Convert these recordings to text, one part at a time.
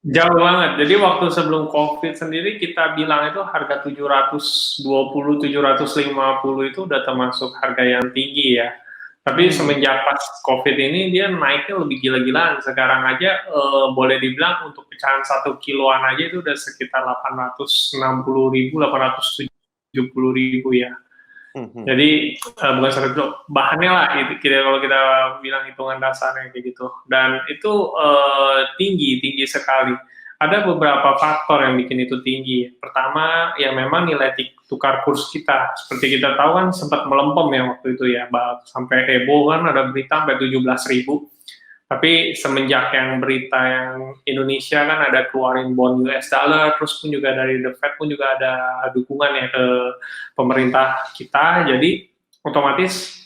Jauh banget. Jadi waktu sebelum COVID sendiri kita bilang itu harga 720, 750 itu udah termasuk harga yang tinggi ya. Tapi semenjak pas COVID ini dia naiknya lebih gila-gilaan. Sekarang aja boleh dibilang untuk pecahan 1 kiloan aja itu udah sekitar 860.000, 870.000 ya. Jadi bukan 1 kilo, bahannya lah kalau kita bilang hitungan dasarnya kayak gitu. Dan itu tinggi sekali. Ada beberapa faktor yang bikin itu tinggi. Pertama, ya memang nilai tukar kurs kita. Seperti kita tahu kan sempat melempem ya waktu itu ya, sampai heboh kan ada berita sampai 17.000. Tapi semenjak yang berita yang Indonesia kan ada keluarin bond US dollar, terus pun juga dari The Fed pun juga ada dukungan ya ke pemerintah kita, jadi otomatis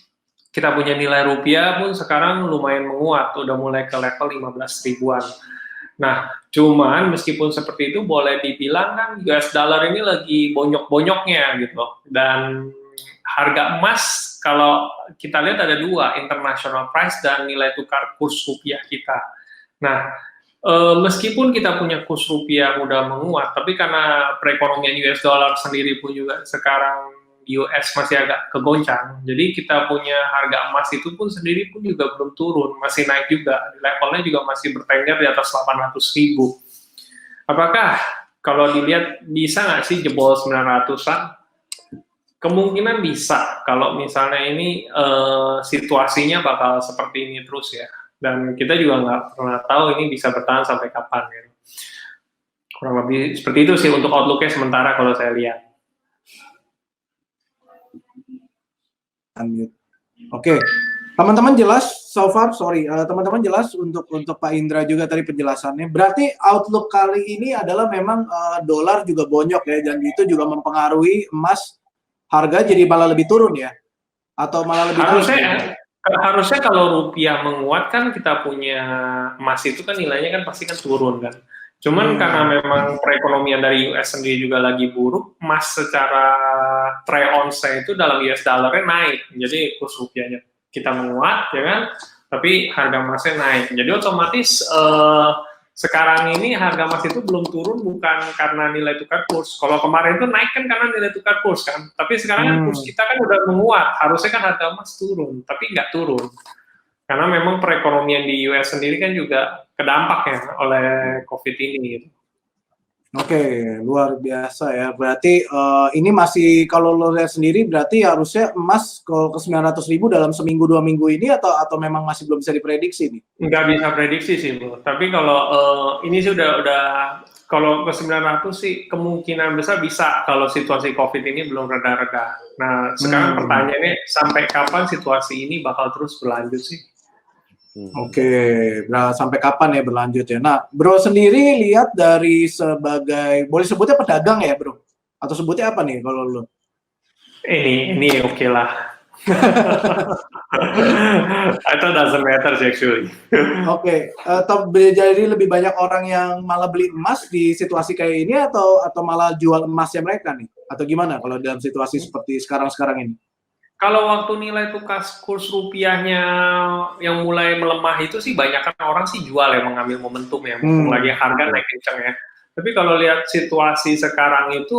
kita punya nilai rupiah pun sekarang lumayan menguat, udah mulai ke level 15 ribuan. Nah, cuman meskipun seperti itu boleh dibilang kan US dollar ini lagi bonyok-bonyoknya gitu, dan harga emas kalau kita lihat ada dua, international price dan nilai tukar kurs rupiah kita. Nah, meskipun kita punya kurs rupiah udah menguat, tapi karena perekonomian US dollar sendiri pun juga sekarang US masih agak kegoncang, jadi kita punya harga emas itu pun sendiri pun juga belum turun, masih naik juga, levelnya juga masih bertengger di atas 800.000. Apakah kalau dilihat bisa nggak sih jebol 900-an? Kemungkinan bisa kalau misalnya ini situasinya bakal seperti ini terus ya, dan kita juga nggak pernah tahu ini bisa bertahan sampai kapan ya. Kurang lebih seperti itu sih untuk outlook-nya sementara kalau saya lihat. Oke, teman-teman jelas so far, teman-teman jelas untuk Pak Indra juga tadi penjelasannya. Berarti outlook kali ini adalah memang dolar juga bonyok ya, dan itu juga mempengaruhi emas. Harga jadi malah lebih turun ya? Atau malah lebih harusnya kalau rupiah menguat kan kita punya emas itu kan nilainya kan pasti kan turun kan. Cuman karena memang perekonomian dari US sendiri juga lagi buruk, emas secara trade on-nya itu dalam US dollar-nya naik. Jadi kurs rupiahnya kita menguat ya kan, tapi harga emasnya naik. Jadi otomatis sekarang ini harga emas itu belum turun bukan karena nilai tukar kurs. Kalau kemarin itu naik kan karena nilai tukar kurs kan. Tapi sekarang kan kurs kita kan udah menguat. Harusnya kan harga emas turun, tapi nggak turun. Karena memang perekonomian di US sendiri kan juga kedampak ya oleh COVID ini. Gitu. Oke, luar biasa ya. Berarti ini masih kalau lo lihat sendiri berarti harusnya emas ke 900.000 dalam seminggu 2 minggu ini atau memang masih belum bisa diprediksi nih? Nggak bisa prediksi sih, Bro. Tapi kalau ini sih udah kalau ke 900 sih kemungkinan besar bisa kalau situasi COVID ini belum reda-reda. Nah, sekarang pertanyaannya sampai kapan situasi ini bakal terus berlanjut sih? Oke, sampai kapan ya berlanjut ya? Nah, Bro sendiri lihat dari sebagai, boleh sebutnya pedagang ya, Bro? Atau sebutnya apa nih kalau lo? Ini oke lah. I thought doesn't matter actually. Oke, atau jadi lebih banyak orang yang malah beli emas di situasi kayak ini atau malah jual emasnya mereka nih? Atau gimana kalau dalam situasi seperti sekarang ini? Kalau waktu nilai tukar kurs rupiahnya yang mulai melemah itu sih banyak kan orang sih jual ya, mengambil momentum ya, lagi harga naik kenceng ya. Tapi kalau lihat situasi sekarang itu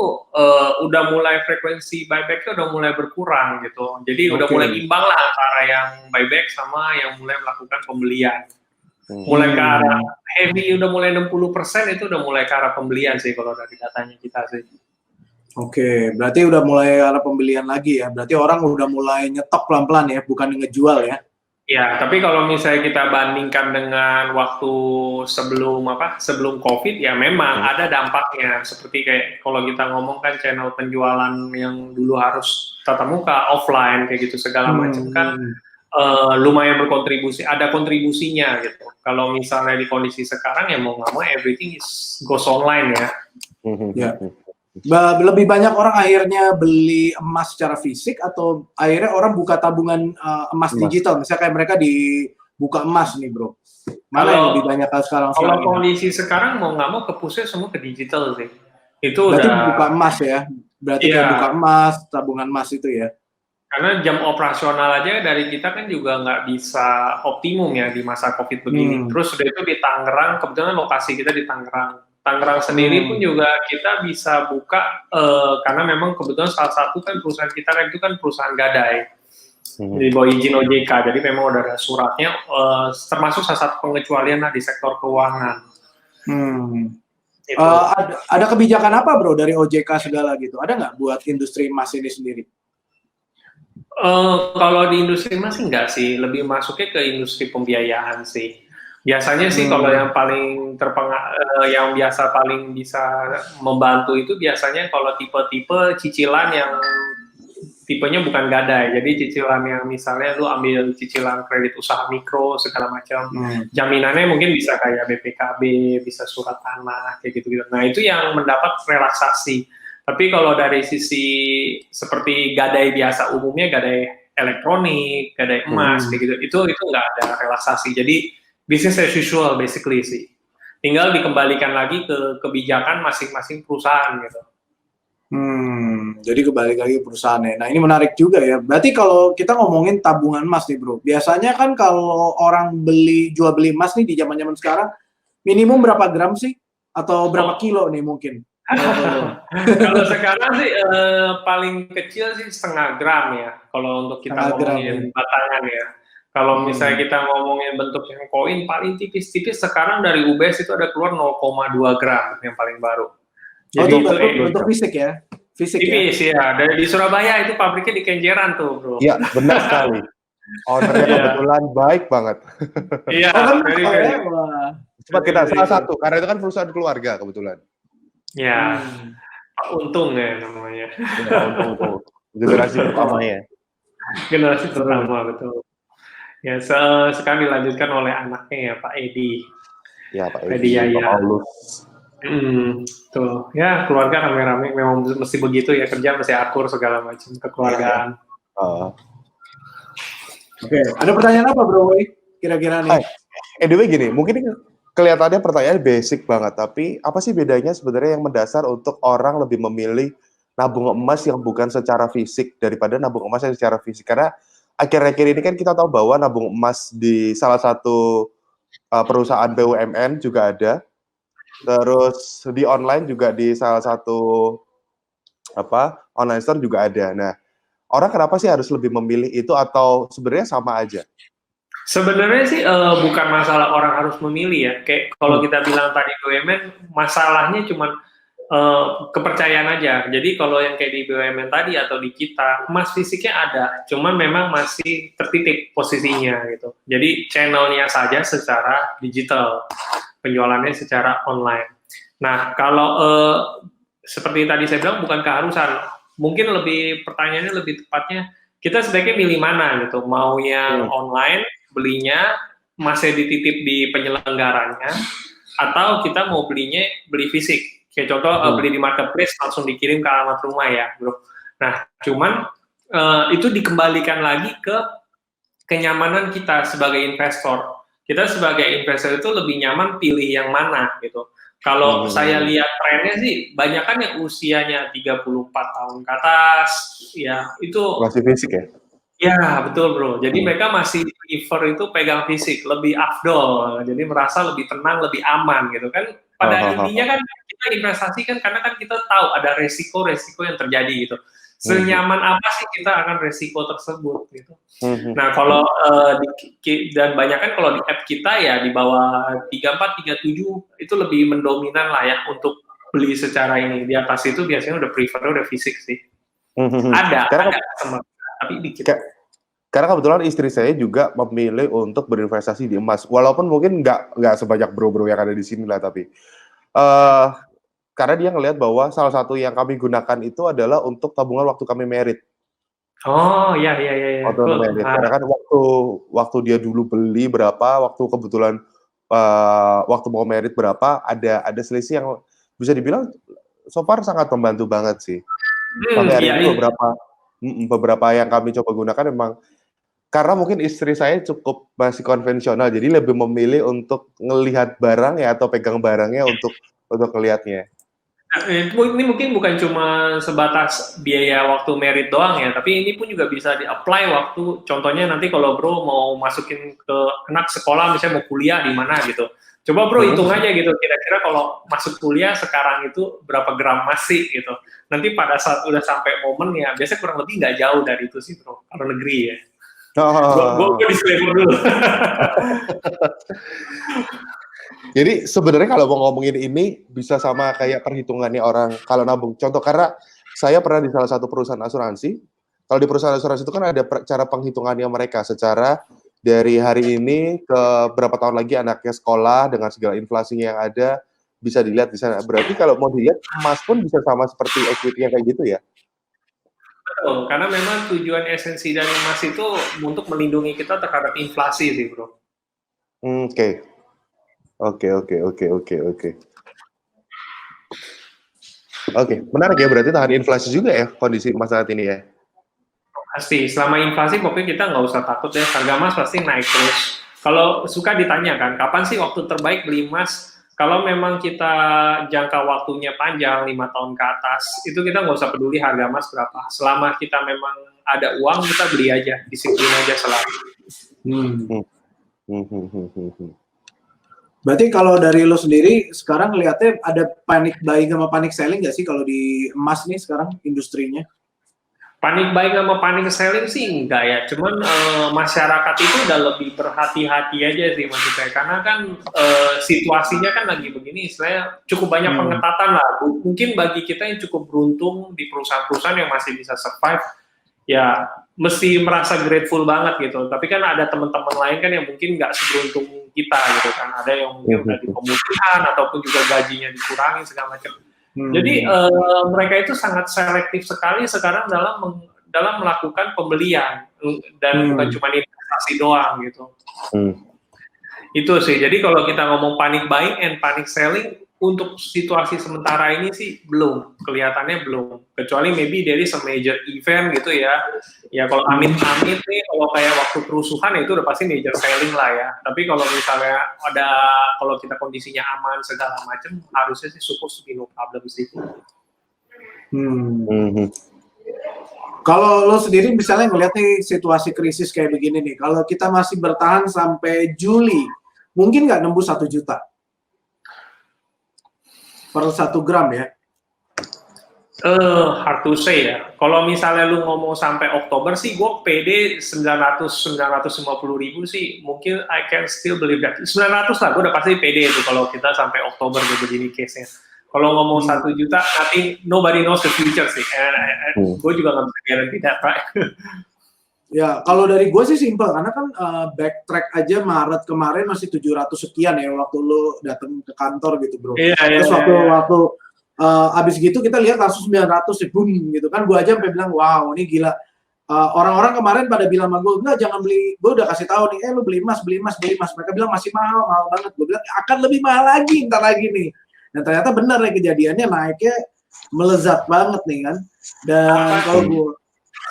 udah mulai frekuensi buyback-nya udah mulai berkurang gitu. Jadi udah mulai imbang lah antara yang buyback sama yang mulai melakukan pembelian. Mulai ke arah heavy udah mulai 60% itu udah mulai ke arah pembelian sih kalau dari datanya kita sih. Oke, berarti udah mulai arah pembelian lagi ya. Berarti orang udah mulai nyetok pelan-pelan ya, bukan ngejual ya. Ya, tapi kalau misalnya kita bandingkan dengan waktu sebelum COVID ya memang ada dampaknya. Seperti kayak kalau kita ngomong kan channel penjualan yang dulu harus tatap muka, offline kayak gitu segala macam kan lumayan berkontribusi, ada kontribusinya gitu. Kalau misalnya di kondisi sekarang ya mau nggak mau everything is goes online ya. Ya. Lebih banyak orang akhirnya beli emas secara fisik atau akhirnya orang buka tabungan emas digital, misalnya kayak mereka dibuka emas nih, Bro. Mana yang lebih banyak sekarang? Kalau kondisi sekarang mau nggak mau kepusnya semua ke digital sih. Itu berarti udah buka emas ya. Berarti kayak buka emas, tabungan emas itu ya. Karena jam operasional aja dari kita kan juga nggak bisa optimum ya di masa COVID begini. Terus udah itu di Tangerang, kebetulan lokasi kita di Tangerang. Tangerang sendiri pun juga kita bisa buka karena memang kebetulan salah satu kan perusahaan kita kan itu kan perusahaan gadai di bawah izin OJK. Jadi memang udah ada suratnya, termasuk salah satu pengecualian lah di sektor keuangan. Gitu. Ada kebijakan apa bro dari OJK segala gitu? Ada nggak buat industri emas ini sendiri? Kalau di industri emas sih enggak sih, lebih masuknya ke industri pembiayaan sih. Biasanya sih kalau yang paling yang biasa paling bisa membantu itu biasanya kalau tipe-tipe cicilan yang tipenya bukan gadai, jadi cicilan yang misalnya lu ambil cicilan kredit usaha mikro segala macam, jaminannya mungkin bisa kayak BPKB, bisa surat tanah kayak gitu-gitu. Nah itu yang mendapat relaksasi. Tapi kalau dari sisi seperti gadai biasa umumnya, gadai elektronik, gadai emas, kayak gitu, itu nggak ada relaksasi. Jadi business as usual basically sih. Tinggal dikembalikan lagi ke kebijakan masing-masing perusahaan gitu. Jadi kembali lagi perusahaannya. Nah ini menarik juga ya. Berarti kalau kita ngomongin tabungan emas nih bro, biasanya kan kalau orang jual beli emas nih di zaman-zaman sekarang, minimum berapa gram sih? Atau berapa kilo nih mungkin? Kalau sekarang sih paling kecil sih 0,5 gram ya. Kalau untuk kita ngomongin batangan ya. Kalau misalnya kita ngomongin bentuk yang koin paling tipis-tipis sekarang dari UBS itu ada keluar 0,2 gram yang paling baru. Jadi itu bentuk fisik ya? Fisik tipis ya. Dari di Surabaya itu pabriknya di Kenjeran tuh bro. Iya benar sekali. Ownernya kebetulan baik banget. Iya. Cepat kita salah satu karena itu kan perusahaan keluarga kebetulan. Ya, Pak Untung ya namanya. Ya, Untung. Generasi pertamanya. Generasi pertama, betul. Ya, sekarang dilanjutkan oleh anaknya ya, Pak Edi. Ya, Pak Edi. Pak Paulus. Tuh, ya keluarga rame-rame memang mesti begitu ya, kerja mesti akur segala macam kekeluargaan. Oke, ada pertanyaan apa bro? Kira-kira nih? Anyway gini, mungkin kelihatannya pertanyaan basic banget, tapi apa sih bedanya sebenarnya yang mendasar untuk orang lebih memilih nabung emas yang bukan secara fisik daripada nabung emas yang secara fisik? Karena akhir-akhir ini kan kita tahu bahwa nabung emas di salah satu perusahaan BUMN juga ada, terus di online juga di salah satu online store juga ada. Nah, orang kenapa sih harus lebih memilih itu atau sebenarnya sama aja? Sebenarnya sih bukan masalah orang harus memilih ya. Kayak kalau kita bilang tadi BUMN, masalahnya cuma kepercayaan aja. Jadi kalau yang kayak di BUMN tadi atau di kita, emas fisiknya ada, cuman memang masih tertitip posisinya gitu. Jadi channelnya saja secara digital, penjualannya secara online. Nah kalau seperti tadi saya bilang bukan keharusan, mungkin pertanyaannya lebih tepatnya kita sebaiknya milih mana gitu, mau yang online belinya masih dititip di penyelenggaranya atau kita mau beli fisik kayak contoh beli di marketplace langsung dikirim ke alamat rumah ya bro. Nah cuman itu dikembalikan lagi ke kenyamanan kita sebagai investor. Kita sebagai investor itu lebih nyaman pilih yang mana gitu. Kalau saya lihat trennya sih banyak kan yang usianya 34 tahun ke atas ya itu masih fisik ya. Ya, betul bro. Jadi mereka masih prefer itu pegang fisik, lebih afdol. Jadi merasa lebih tenang, lebih aman gitu kan. Pada intinya kan kita investasi kan karena kan kita tahu ada resiko-resiko yang terjadi gitu. Senyaman apa sih kita akan resiko tersebut gitu. Nah, kalau dan banyak kan kalau di app kita ya di bawah 34, 37 itu lebih mendominan lah ya untuk beli secara ini. Di atas itu biasanya udah prefer udah fisik sih. Ada tapi dikit. Karena kebetulan istri saya juga memilih untuk berinvestasi di emas, walaupun mungkin nggak sebanyak bro-bro yang ada di sini lah, tapi karena dia ngelihat bahwa salah satu yang kami gunakan itu adalah untuk tabungan waktu kami merit. Oh iya. Waktu merit. Karena kan waktu dia dulu beli berapa, waktu kebetulan waktu mau merit berapa, ada selisih yang bisa dibilang so far sangat membantu banget sih. Sampai hari ini beberapa yang kami coba gunakan memang karena mungkin istri saya cukup masih konvensional, jadi lebih memilih untuk ngelihat barang ya atau pegang barangnya untuk ngelihatnya. Ini mungkin bukan cuma sebatas biaya waktu merit doang ya, tapi ini pun juga bisa di-apply waktu, contohnya nanti kalau bro mau masukin ke anak sekolah, misalnya mau kuliah di mana gitu. Coba bro hitung aja gitu, kira-kira kalau masuk kuliah sekarang itu berapa gram masih gitu. Nanti pada saat udah sampai momen ya, biasanya kurang lebih nggak jauh dari itu sih bro, kalau negeri ya. Gue disclaimer dulu. Jadi sebenarnya kalau mau ngomongin ini bisa sama kayak perhitungannya orang kalau nabung. Contoh karena saya pernah di salah satu perusahaan asuransi. Kalau di perusahaan asuransi itu kan ada cara penghitungannya mereka secara dari hari ini ke berapa tahun lagi anaknya sekolah dengan segala inflasinya yang ada bisa dilihat di sana. Berarti kalau mau dilihat emas pun bisa sama seperti equity yang kayak gitu ya. Betul, karena memang tujuan esensi dari emas itu untuk melindungi kita terhadap inflasi sih bro. Oke. Oke, menarik ya, berarti tahan inflasi juga ya kondisi emas saat ini ya? Pasti, selama inflasi pokoknya kita nggak usah takut ya, harga emas pasti naik terus. Kalau suka ditanya kan, kapan sih waktu terbaik beli emas? Kalau memang kita jangka waktunya panjang, 5 tahun ke atas, itu kita nggak usah peduli harga emas berapa. Selama kita memang ada uang, kita beli aja, disiplin aja selalu. Berarti kalau dari lo sendiri sekarang lihatnya ada panic buying sama panic selling nggak sih kalau di emas nih sekarang industrinya? Panic buying sama panic selling sih enggak ya, cuman masyarakat itu udah lebih berhati-hati aja sih maksud saya, karena kan situasinya kan lagi begini, istilahnya cukup banyak pengetatan lah. Mungkin bagi kita yang cukup beruntung di perusahaan-perusahaan yang masih bisa survive, ya mesti merasa grateful banget gitu. Tapi kan ada teman-teman lain kan yang mungkin nggak seberuntung kita gitu kan, ada yang mungkin udah di pemutihan ataupun juga gajinya dikurangi segala macam. Jadi mereka itu sangat selektif sekali sekarang dalam melakukan pembelian dan bukan cuma investasi doang gitu. Itu sih. Jadi kalau kita ngomong panic buying and panic selling untuk situasi sementara ini sih belum, kelihatannya belum. Kecuali maybe dari some major event gitu ya. Ya kalau amit-amit nih, kalau kayak waktu kerusuhan itu udah pasti major selling lah ya. Tapi kalau misalnya kalau kita kondisinya aman segala macam, harusnya sih supposed to be no problem sih. Kalau lo sendiri misalnya ngeliat nih situasi krisis kayak begini nih, kalau kita masih bertahan sampai Juli, mungkin nggak nembus 1 juta per 1 gram ya? Hard to say ya. Kalau misalnya lu ngomong sampai Oktober sih, gue PD 950 ribu sih, mungkin I can still believe that. 900 lah, gue udah pasti PD itu kalau kita sampai Oktober begini case-nya. Kalau ngomong 1 juta, nobody knows the future sih. Gue juga nggak bisa guarantee that, right? Ya, kalau dari gue sih simpel, karena kan backtrack aja Maret kemarin masih 700 sekian ya waktu lo datang ke kantor gitu bro. Terus waktu abis gitu kita lihat langsung 900 ya, boom gitu kan. Gue aja sampai bilang, wow ini gila. Orang-orang kemarin pada bilang sama gue, enggak jangan beli, gue udah kasih tahu nih, lo beli emas. Mereka bilang masih mahal banget. Gue bilang akan lebih mahal lagi, ntar lagi nih. Dan ternyata benar ya kejadiannya, naiknya melezat banget nih kan. Dan kalau gue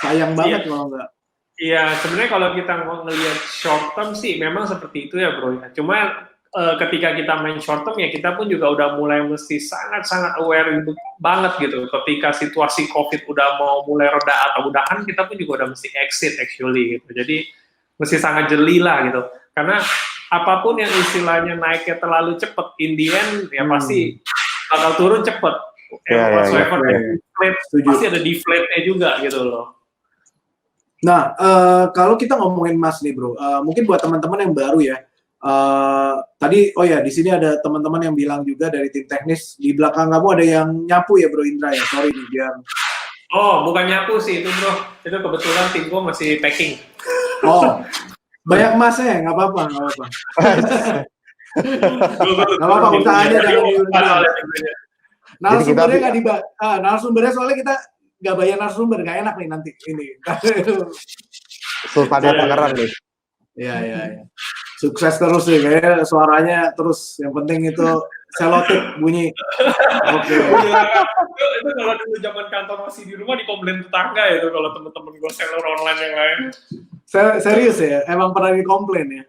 sayang banget kalau enggak. Iya, sebenarnya kalau kita ngelihat short term sih memang seperti itu ya bro. Cuma ketika kita main short term ya kita pun juga udah mulai mesti sangat-sangat aware banget gitu. Ketika situasi COVID udah mau mulai reda atau udahan, kita pun juga udah mesti exit actually gitu. Jadi mesti sangat jeli lah gitu. Karena apapun yang istilahnya naiknya terlalu cepet, in the end ya pasti bakal turun cepet. Pasti ada deflate-nya juga gitu loh. Nah, kalau kita ngomongin emas nih bro, mungkin buat teman-teman yang baru ya, tadi di sini ada teman-teman yang bilang juga dari tim teknis, di belakang kamu ada yang nyapu ya bro Indra ya, sorry nih biar. Oh, bukan nyapu sih itu bro, itu kebetulan tim gue masih packing. Oh, banyak emasnya, nggak apa-apa. Nggak apa-apa, usahanya jangan narasumbernya nggak dibahas, narasumbernya soalnya kita nggak bayar narasumber, nggak enak nih nanti ini. Sultan Tangerang nih. Iya. Sukses terus nih, kayaknya suaranya terus. Yang penting itu selotip bunyi. Oke. Itu kalau dulu zaman kantor masih di rumah dikomplain tetangga itu kalau temen-temen gue seller online yang lain. Serius ya? Emang pernah dikomplain ya?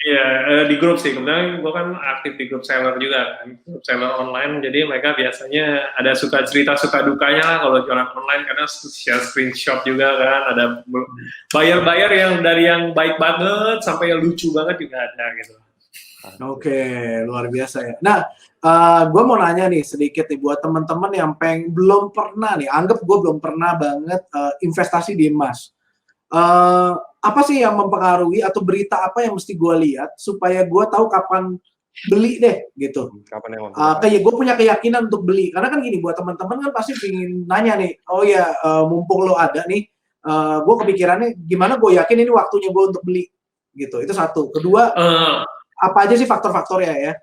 Iya, di grup sih. Kemudian gue kan aktif di grup seller juga kan, grup seller online. Jadi mereka biasanya ada suka cerita suka dukanya lah kalau jualan online, karena share screenshot juga kan. Ada buyer-buyer yang dari yang baik banget sampai yang lucu banget juga ada gitu. Oke, luar biasa ya. Nah, gue mau nanya nih sedikit nih buat teman-teman yang belum pernah nih, anggap gue belum pernah banget investasi di emas. Apa sih yang mempengaruhi atau berita apa yang mesti gue lihat supaya gue tahu kapan beli deh gitu. Kapan yang Kayak gue punya keyakinan untuk beli, karena kan gini, buat teman-teman kan pasti ingin nanya nih, oh ya mumpung lo ada nih, gue kepikirannya gimana gue yakin ini waktunya gue untuk beli gitu. Itu satu. Kedua, apa aja sih faktor-faktornya ya?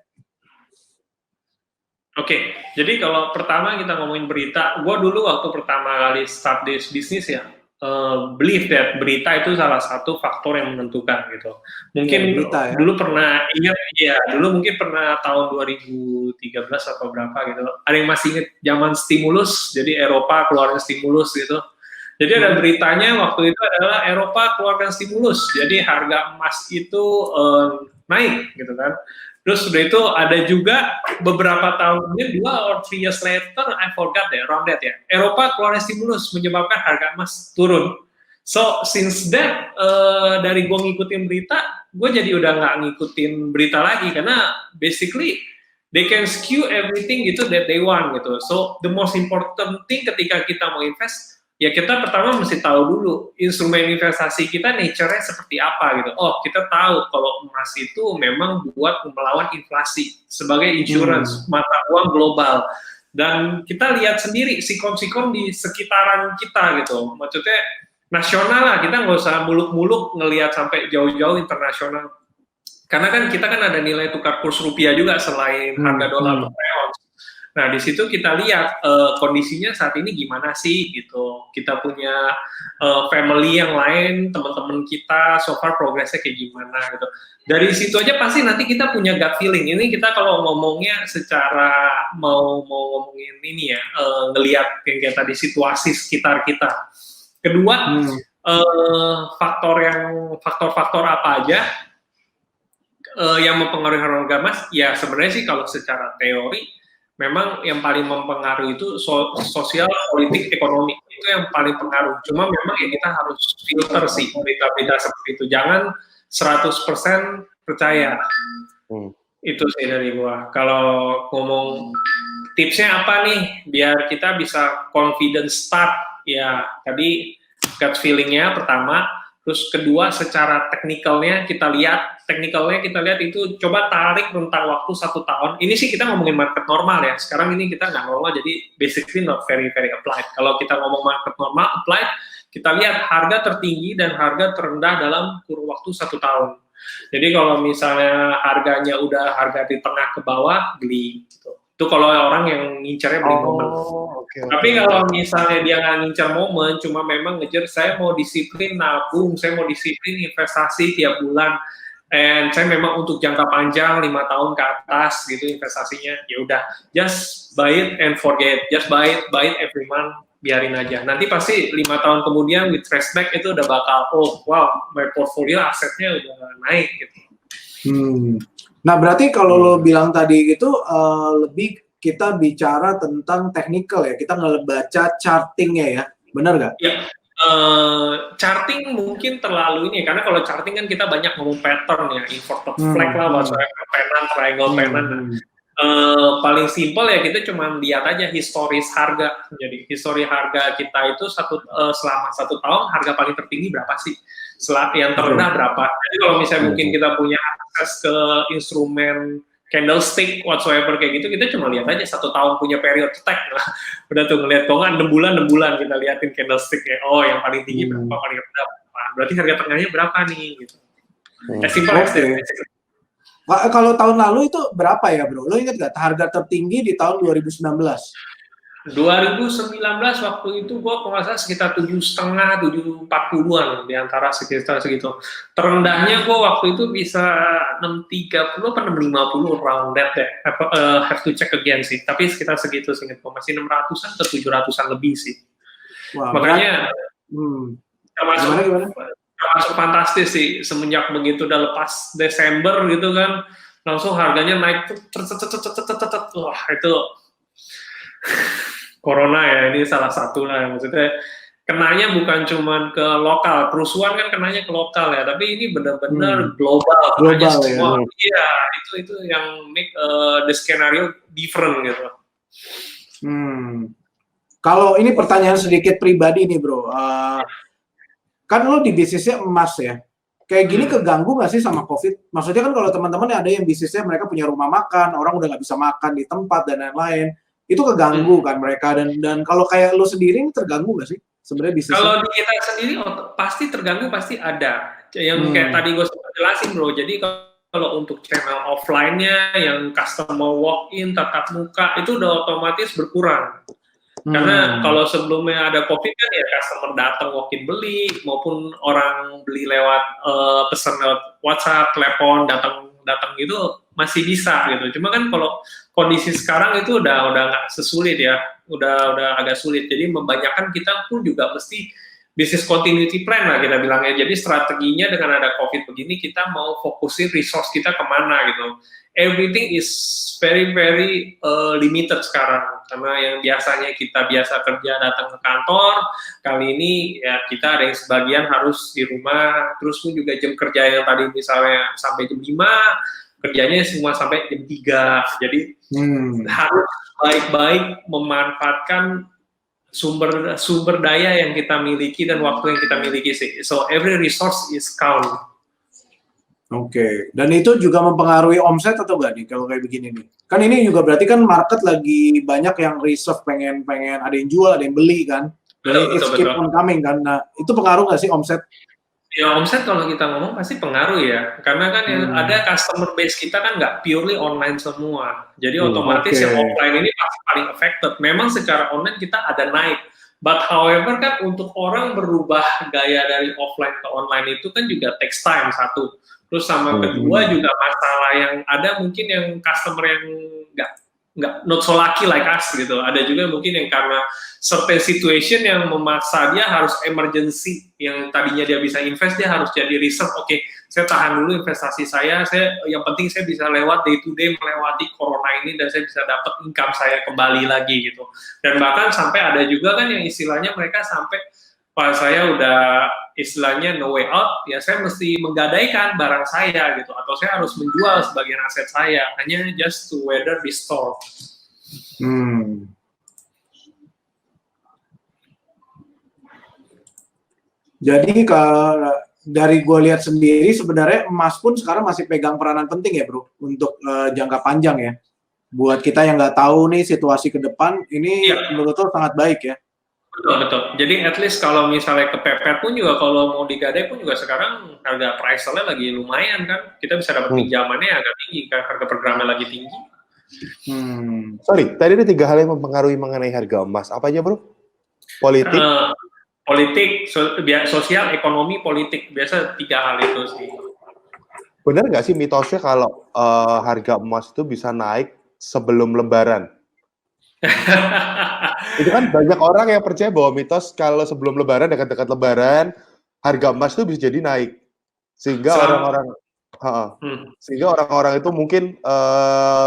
Oke, jadi kalau pertama kita ngomongin berita, gue dulu waktu pertama kali start this bisnis ya, believe that berita itu salah satu faktor yang menentukan gitu. Mungkin Ya, berita, ya. dulu pernah ingat, ya dulu mungkin pernah tahun 2013 atau berapa gitu. Ada yang masih ingat zaman stimulus, jadi Eropa keluarin stimulus gitu. Jadi ada beritanya waktu itu adalah Eropa keluarkan stimulus, jadi harga emas itu naik gitu kan. Terus sudah itu ada juga beberapa tahun kemudian 2 or 3 years later, I forgot deh, around that ya, Eropa keluarin stimulus menyebabkan harga emas turun. So since that, dari gue ngikutin berita, gue jadi udah nggak ngikutin berita lagi, karena basically they can skew everything gitu that they want gitu. So the most important thing ketika kita mau invest, ya kita pertama mesti tahu dulu instrumen investasi kita nature-nya seperti apa gitu. Oh, kita tahu kalau emas itu memang buat melawan inflasi sebagai insurance mata uang global. Dan kita lihat sendiri sikon-sikon di sekitaran kita gitu. Maksudnya nasional lah, kita nggak usah muluk-muluk ngelihat sampai jauh-jauh internasional. Karena kan kita kan ada nilai tukar kurs rupiah juga selain harga dolar per ounce. Nah, di situ kita lihat kondisinya saat ini gimana sih gitu. Kita punya family yang lain, teman-teman kita so far progresnya kayak gimana gitu. Dari situ aja pasti nanti kita punya gut feeling. Ini kita kalau ngomongnya secara mau ngomongin ini ya, ngelihat kayak tadi situasi sekitar kita. Kedua, faktor-faktor apa aja yang mempengaruhi harga emas? Ya sebenarnya sih kalau secara teori memang yang paling mempengaruhi itu sosial, politik, ekonomi. Itu yang paling pengaruh. Cuma memang ya kita harus filter sih berita-berita seperti itu. Jangan 100% percaya. Itu sih dari gua. Kalau ngomong tipsnya apa nih biar kita bisa confident start, ya tadi gut feeling-nya pertama. Terus kedua, secara teknikalnya kita lihat itu coba tarik rentang waktu 1 tahun. Ini sih kita ngomongin market normal ya. Sekarang ini kita nggak normal, jadi basically not very applied. Kalau kita ngomong market normal applied, kita lihat harga tertinggi dan harga terendah dalam kurun waktu 1 tahun. Jadi kalau misalnya harganya udah harga di tengah ke bawah, beli gitu. Itu kalau orang yang ngincarnya beli momen. Tapi kalau misalnya dia nggak ngincar momen, cuma memang ngejar saya mau disiplin nabung, saya mau disiplin investasi tiap bulan, and saya memang untuk jangka panjang 5 tahun ke atas gitu investasinya, ya udah just buy it and forget, just buy it every month, biarin aja. Nanti pasti 5 tahun kemudian with respect itu udah bakal, oh wow, my portfolio asetnya udah naik gitu. Nah, berarti kalau lo bilang tadi gitu, lebih kita bicara tentang technical ya, kita nggak baca chartingnya ya, benar nggak? Ya, charting mungkin terlalu ini, karena kalau charting kan kita banyak ngomong pattern ya, inverted flag lah, whatsoever, pennant, triangle pennant. Paling simpel ya kita cuma lihat aja historis harga. Jadi histori harga kita itu selama 1 tahun harga paling tertinggi berapa sih? Yang terendah berapa? Jadi kalau misalnya mungkin kita punya akses ke instrumen candlestick whatsoever kayak gitu, kita cuma lihat aja 1 tahun punya period tag lah. Udah tuh ngeliat, kok nggak 6 bulan kita liatin candlestick ya. Oh yang paling tinggi berapa, paling rendah berapa. Berarti harga tengahnya berapa nih gitu. Simpel aja. Kalau tahun lalu itu berapa ya bro? Lo ingat nggak harga tertinggi di tahun 2019? 2019 waktu itu gua kalau nggak salah sekitar 7,5, 740-an di antara sekitar segitu. Terendahnya gua waktu itu bisa 630 atau 650 around that deh. Have to check again sih. Tapi sekitar segitu seingat gua, masih 600-an ke 700-an lebih sih. Wah, makanya termasuk gimana? termasuk fantastis sih, semenjak begitu udah lepas Desember gitu kan, langsung harganya naik, wah itu corona ya, ini salah satu lah, maksudnya kenanya bukan cuma ke lokal, kerusuhan kan kenanya ke lokal ya, tapi ini benar-benar global, kenanya semua, iya, itu yang make the scenario different gitu. Kalau ini pertanyaan sedikit pribadi nih bro, kan lo di bisnisnya emas ya, kayak gini keganggu nggak sih sama COVID? Maksudnya kan kalau teman-teman ada yang bisnisnya mereka punya rumah makan, orang udah nggak bisa makan di tempat dan lain-lain, itu keganggu kan mereka, dan kalau kayak lo sendiri ini terganggu nggak sih sebenarnya bisnisnya? Kalau di kita sendiri pasti terganggu, pasti ada. Yang kayak tadi gue sempat jelasin bro, jadi kalau untuk channel offline-nya yang customer walk-in, tatap muka, itu udah otomatis berkurang. Karena kalau sebelumnya ada COVID kan ya customer datang walk-in beli, maupun orang beli lewat pesan lewat WhatsApp, telepon, datang gitu masih bisa gitu. Cuma kan kalau kondisi sekarang itu udah nggak sesulit ya, udah agak sulit. Jadi membanyakan kita pun juga mesti business continuity plan lah kita bilangnya. Jadi strateginya dengan ada COVID begini, kita mau fokusin resource kita kemana gitu. Everything is very limited sekarang, karena yang biasanya kita biasa kerja datang ke kantor, kali ini ya kita ada yang sebagian harus di rumah, terus pun juga jam kerja yang tadi misalnya sampai jam 5, kerjanya semua sampai jam 3, jadi harus baik-baik memanfaatkan sumber daya yang kita miliki dan waktu yang kita miliki sih. So every resource is count. Oke, dan itu juga mempengaruhi omset atau enggak nih kalau kayak begini nih? Kan ini juga berarti kan market lagi banyak yang reserve, pengen ada yang jual, ada yang beli kan? Jadi it's keep on coming kan? Nah, itu pengaruh nggak sih omset? Ya omset kalau kita ngomong pasti pengaruh ya, karena kan yang ada customer base kita kan nggak purely online semua, jadi otomatis yang offline ini pasti paling affected. Memang secara online kita ada naik, but however kan untuk orang berubah gaya dari offline ke online itu kan juga takes time satu. Terus sama kedua juga masalah yang ada mungkin yang customer yang nggak not so lucky like us gitu. Ada juga mungkin yang karena certain situation yang memaksa dia harus emergency, yang tadinya dia bisa invest dia harus jadi reserve. Oke, saya tahan dulu investasi saya yang penting saya bisa lewat day to day melewati corona ini dan saya bisa dapat income saya kembali lagi gitu. Dan bahkan sampai ada juga kan yang istilahnya mereka sampai pas saya udah istilahnya no way out, ya saya mesti menggadaikan barang saya gitu, atau saya harus menjual sebagian aset saya hanya just to weather the storm. Jadi dari gue lihat sendiri sebenarnya emas pun sekarang masih pegang peranan penting ya bro untuk jangka panjang ya. Buat kita yang nggak tahu nih situasi ke depan ini menurut lo sangat baik ya. Betul. Jadi at least kalau misalnya kepepet pun juga kalau mau digadai pun juga sekarang harga price-nya lagi lumayan kan. Kita bisa dapat pinjamannya agak tinggi kan, harga per gramnya lagi tinggi. Sorry, tadi ada 3 hal yang mempengaruhi mengenai harga emas. Apa aja bro? Politik? Politik, sosial, ekonomi, politik. Biasa 3 hal itu sih. Benar nggak sih mitosnya kalau harga emas itu bisa naik sebelum lebaran? Itu kan banyak orang yang percaya bahwa mitos kalau sebelum lebaran, dekat-dekat lebaran, harga emas itu bisa jadi naik. Sehingga orang-orang itu mungkin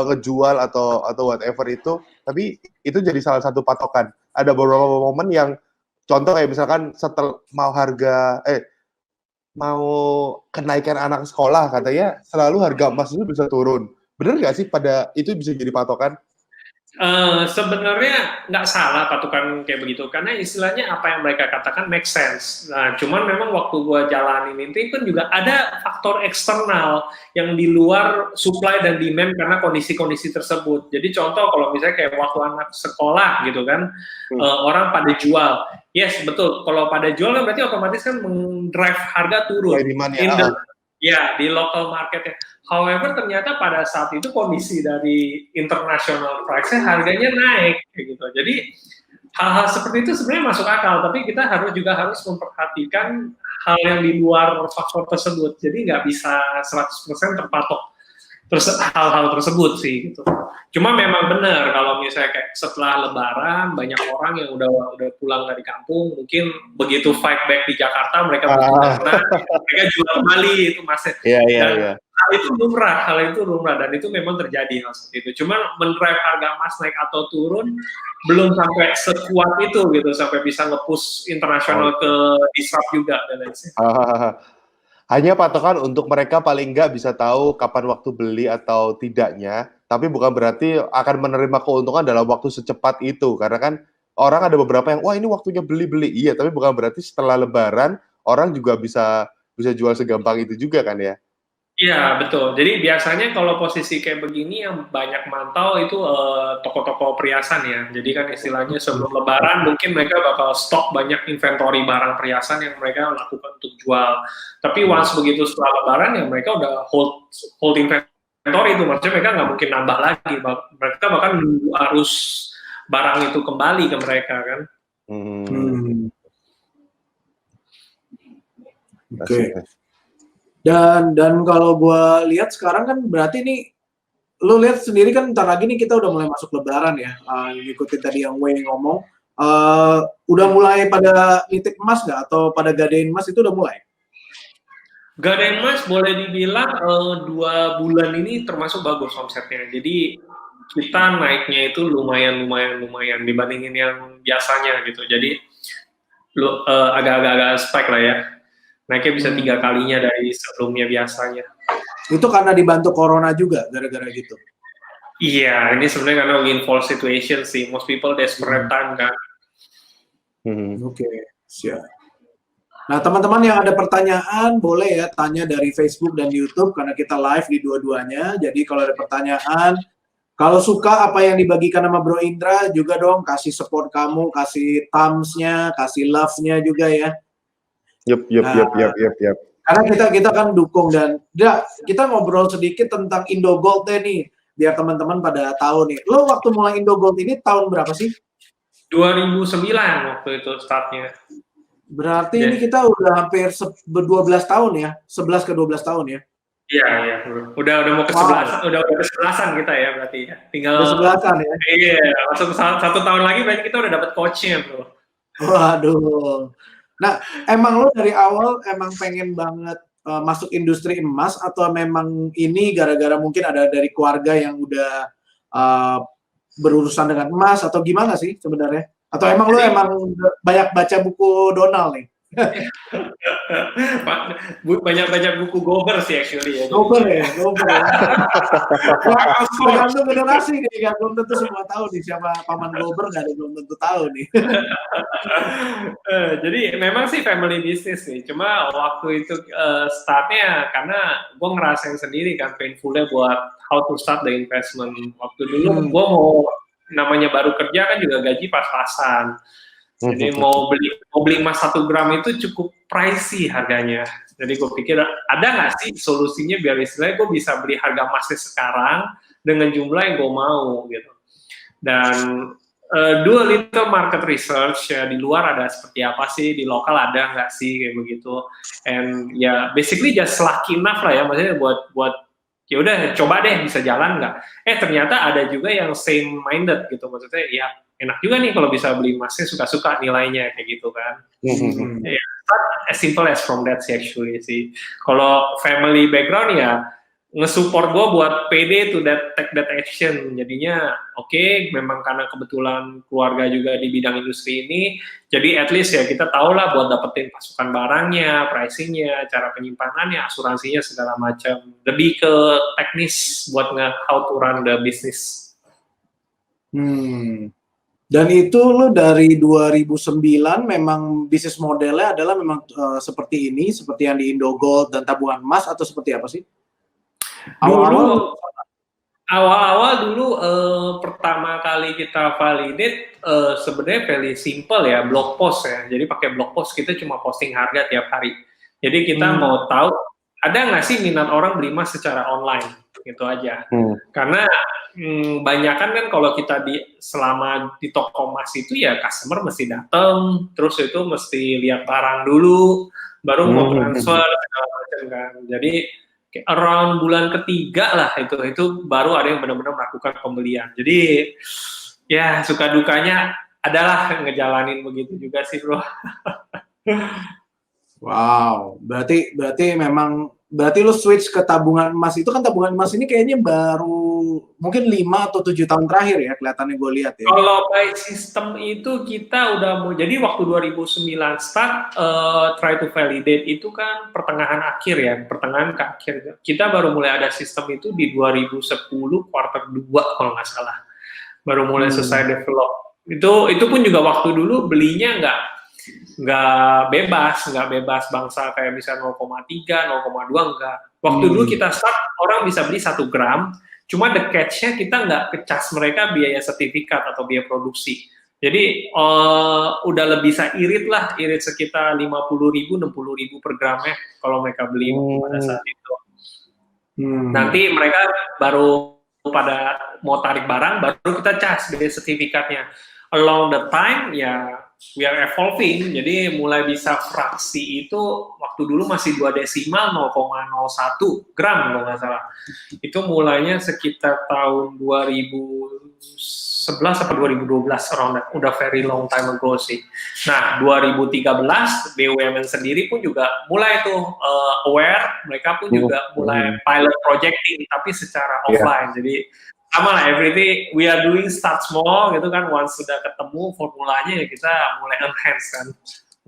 ngejual atau whatever itu, tapi itu jadi salah satu patokan. Ada beberapa momen yang contoh kayak misalkan setelah mau kenaikan anak sekolah, katanya selalu harga emas itu bisa turun. Benar nggak sih pada itu bisa jadi patokan? Sebenarnya nggak salah patokan kayak begitu, karena istilahnya apa yang mereka katakan make sense. Nah, cuman memang waktu gua jalanin itu kan juga ada faktor eksternal yang di luar supply dan demand karena kondisi-kondisi tersebut. Jadi contoh kalau misalnya kayak waktu anak sekolah gitu kan, orang pada jual. Yes, betul. Kalau pada jual kan berarti otomatis kan mendrive harga turun. Di local market. However, ternyata pada saat itu kondisi dari international price harganya naik, kayak gitu. Jadi hal-hal seperti itu sebenarnya masuk akal, tapi kita harus memperhatikan hal yang di luar faktor tersebut. Jadi nggak bisa 100% terpatok terus hal-hal tersebut sih gitu. Cuma memang benar kalau misalnya kayak setelah Lebaran banyak orang yang udah pulang dari kampung, mungkin begitu fight back di Jakarta mereka butuh dana, mereka jual kembali itu masih. Dan hal itu lumrah dan itu memang terjadi hal seperti itu. Cuma mendrive harga emas naik atau turun belum sampai sekuat itu gitu sampai bisa nge-push internasional ke disrupt juga dan lain-lain. Hanya patokan untuk mereka paling nggak bisa tahu kapan waktu beli atau tidaknya, tapi bukan berarti akan menerima keuntungan dalam waktu secepat itu. Karena kan orang ada beberapa yang, wah ini waktunya beli-beli. Iya, tapi bukan berarti setelah Lebaran, orang juga bisa jual segampang itu juga kan ya? Iya, betul. Jadi biasanya kalau posisi kayak begini yang banyak mantau itu toko-toko perhiasan ya. Jadi kan istilahnya sebelum Lebaran mungkin mereka bakal stok banyak inventory barang perhiasan yang mereka lakukan untuk jual. Tapi once begitu setelah Lebaran ya mereka udah hold inventory itu. Maksudnya mereka nggak mungkin nambah lagi. Mereka bahkan nunggu arus barang itu kembali ke mereka kan. Oke. Dan kalau gue lihat sekarang kan berarti nih, lo lihat sendiri kan ntar lagi nih kita udah mulai masuk Lebaran ya, ngikutin tadi yang Wei ngomong, udah mulai pada nitip emas nggak atau pada gadein emas itu udah mulai? Gadein emas boleh dibilang 2 bulan ini termasuk bagus omsetnya. Jadi kita naiknya itu lumayan dibandingin yang biasanya gitu. Jadi agak-agak spike lah ya. Naiknya bisa 3 kalinya dari sebelumnya biasanya. Itu karena dibantu corona juga gara-gara gitu? Iya, ini sebenarnya karena windfall situation sih. Most people desperate time kan. Oke, siap. Nah, teman-teman yang ada pertanyaan boleh ya tanya dari Facebook dan YouTube karena kita live di dua-duanya. Jadi kalau ada pertanyaan, kalau suka apa yang dibagikan sama Bro Indra juga dong kasih support kamu, kasih thumbs-nya, kasih love-nya juga ya. Yup. Karena kita kan dukung dan kita ngobrol sedikit tentang Indogold deh nih, biar teman-teman pada tahu nih. Lo waktu mulai Indogold ini tahun berapa sih? 2009 waktu itu startnya. Berarti ini kita udah hampir 12 tahun ya, 11 ke 12 tahun ya. Iya. Udah mau ke 11, udah ke 11-an kita ya berarti ya. Tinggal 11-an ya. Iya, masuk 1 tahun lagi berarti kita udah dapat coachnya tuh. Waduh. Nah, emang lo dari awal emang pengen banget masuk industri emas atau memang ini gara-gara mungkin ada dari keluarga yang udah berurusan dengan emas atau gimana sih sebenarnya? Atau emang lo emang banyak baca buku Donald nih? Banyak baca buku Gober sih actually ya. Gober ya. Tergantung generasi nih, kan belum tentu semua tahu nih siapa Paman Gober, nggak ada belum tentu tahu nih. Jadi memang sih family business sih. Cuma waktu itu startnya karena gue ngerasain sendiri kan painfulnya buat how to start the investment. Waktu dulu gue mau namanya baru kerja kan juga gaji pas-pasan. Jadi mau beli emas 1 gram itu cukup pricey harganya. Jadi gue pikir ada nggak sih solusinya biar istilahnya gue bisa beli harga emasnya sekarang dengan jumlah yang gue mau gitu. Dan do a little market research ya di luar ada seperti apa sih, di lokal ada nggak sih kayak begitu. And ya basically just lucky enough lah ya, maksudnya buat ya udah coba deh bisa jalan nggak. Ternyata ada juga yang same minded gitu, maksudnya ya enak juga nih kalau bisa beli emasnya suka-suka nilainya kayak gitu kan. Ya, as simple as from that sih actually sih. Kalau family background ya nge-support gue buat pede to take that action. Jadinya oke, memang karena kebetulan keluarga juga di bidang industri ini, jadi at least ya kita tahu lah buat dapetin pasukan barangnya, pricingnya, cara penyimpanannya, asuransinya segala macam. Lebih ke teknis buat how to run the business. Dan itu lo dari 2009 memang bisnis modelnya adalah memang seperti ini, seperti yang di Indogold dan tabungan emas atau seperti apa sih? Awal-awal dulu pertama kali kita validate sebenarnya very simple ya, blog post ya. Jadi pakai blog post kita cuma posting harga tiap hari. Jadi kita mau tahu ada nggak sih minat orang beli emas secara online gitu aja. Karena banyakan kan kalau kita selama di toko emas itu ya customer mesti datang, terus itu mesti lihat barang dulu, baru mau transfer segala macam kan. Jadi around bulan ketiga lah itu baru ada yang benar-benar melakukan pembelian. Jadi ya suka dukanya adalah ngejalanin begitu juga sih bro. Wow, berarti memang berarti lu switch ke tabungan emas itu kan tabungan emas ini kayaknya baru mungkin 5 atau 7 tahun terakhir ya kelihatannya gue lihat ya. Kalau by system itu kita udah mau jadi waktu 2009 start try to validate itu kan pertengahan akhir ya, pertengahan ke akhir. Kita baru mulai ada sistem itu di 2010 quarter 2 kalau nggak salah. Baru mulai selesai develop. Itu pun juga waktu dulu belinya nggak bebas bangsa kayak misalnya 0,3, 0,2 enggak. Waktu dulu kita start orang bisa beli 1 gram, cuma the catch-nya kita nggak kecas mereka biaya sertifikat atau biaya produksi. Jadi udah lebih bisa irit sekitar 50.000, 60.000 per gramnya kalau mereka beli pada saat itu. Nanti mereka baru pada mau tarik barang, baru kita cas biaya sertifikatnya. Along the time ya we are evolving, jadi mulai bisa fraksi itu waktu dulu masih 2 desimal 0,01 gram kalau nggak salah. Itu mulainya sekitar tahun 2011 atau 2012 around that. Udah very long time ago sih. Nah 2013 BUMN sendiri pun juga mulai tuh aware, mereka pun juga mulai pilot projecting tapi secara offline. Jadi sama lah, everything we are doing start small gitu kan, once sudah ketemu formulanya ya kita mulai enhance kan,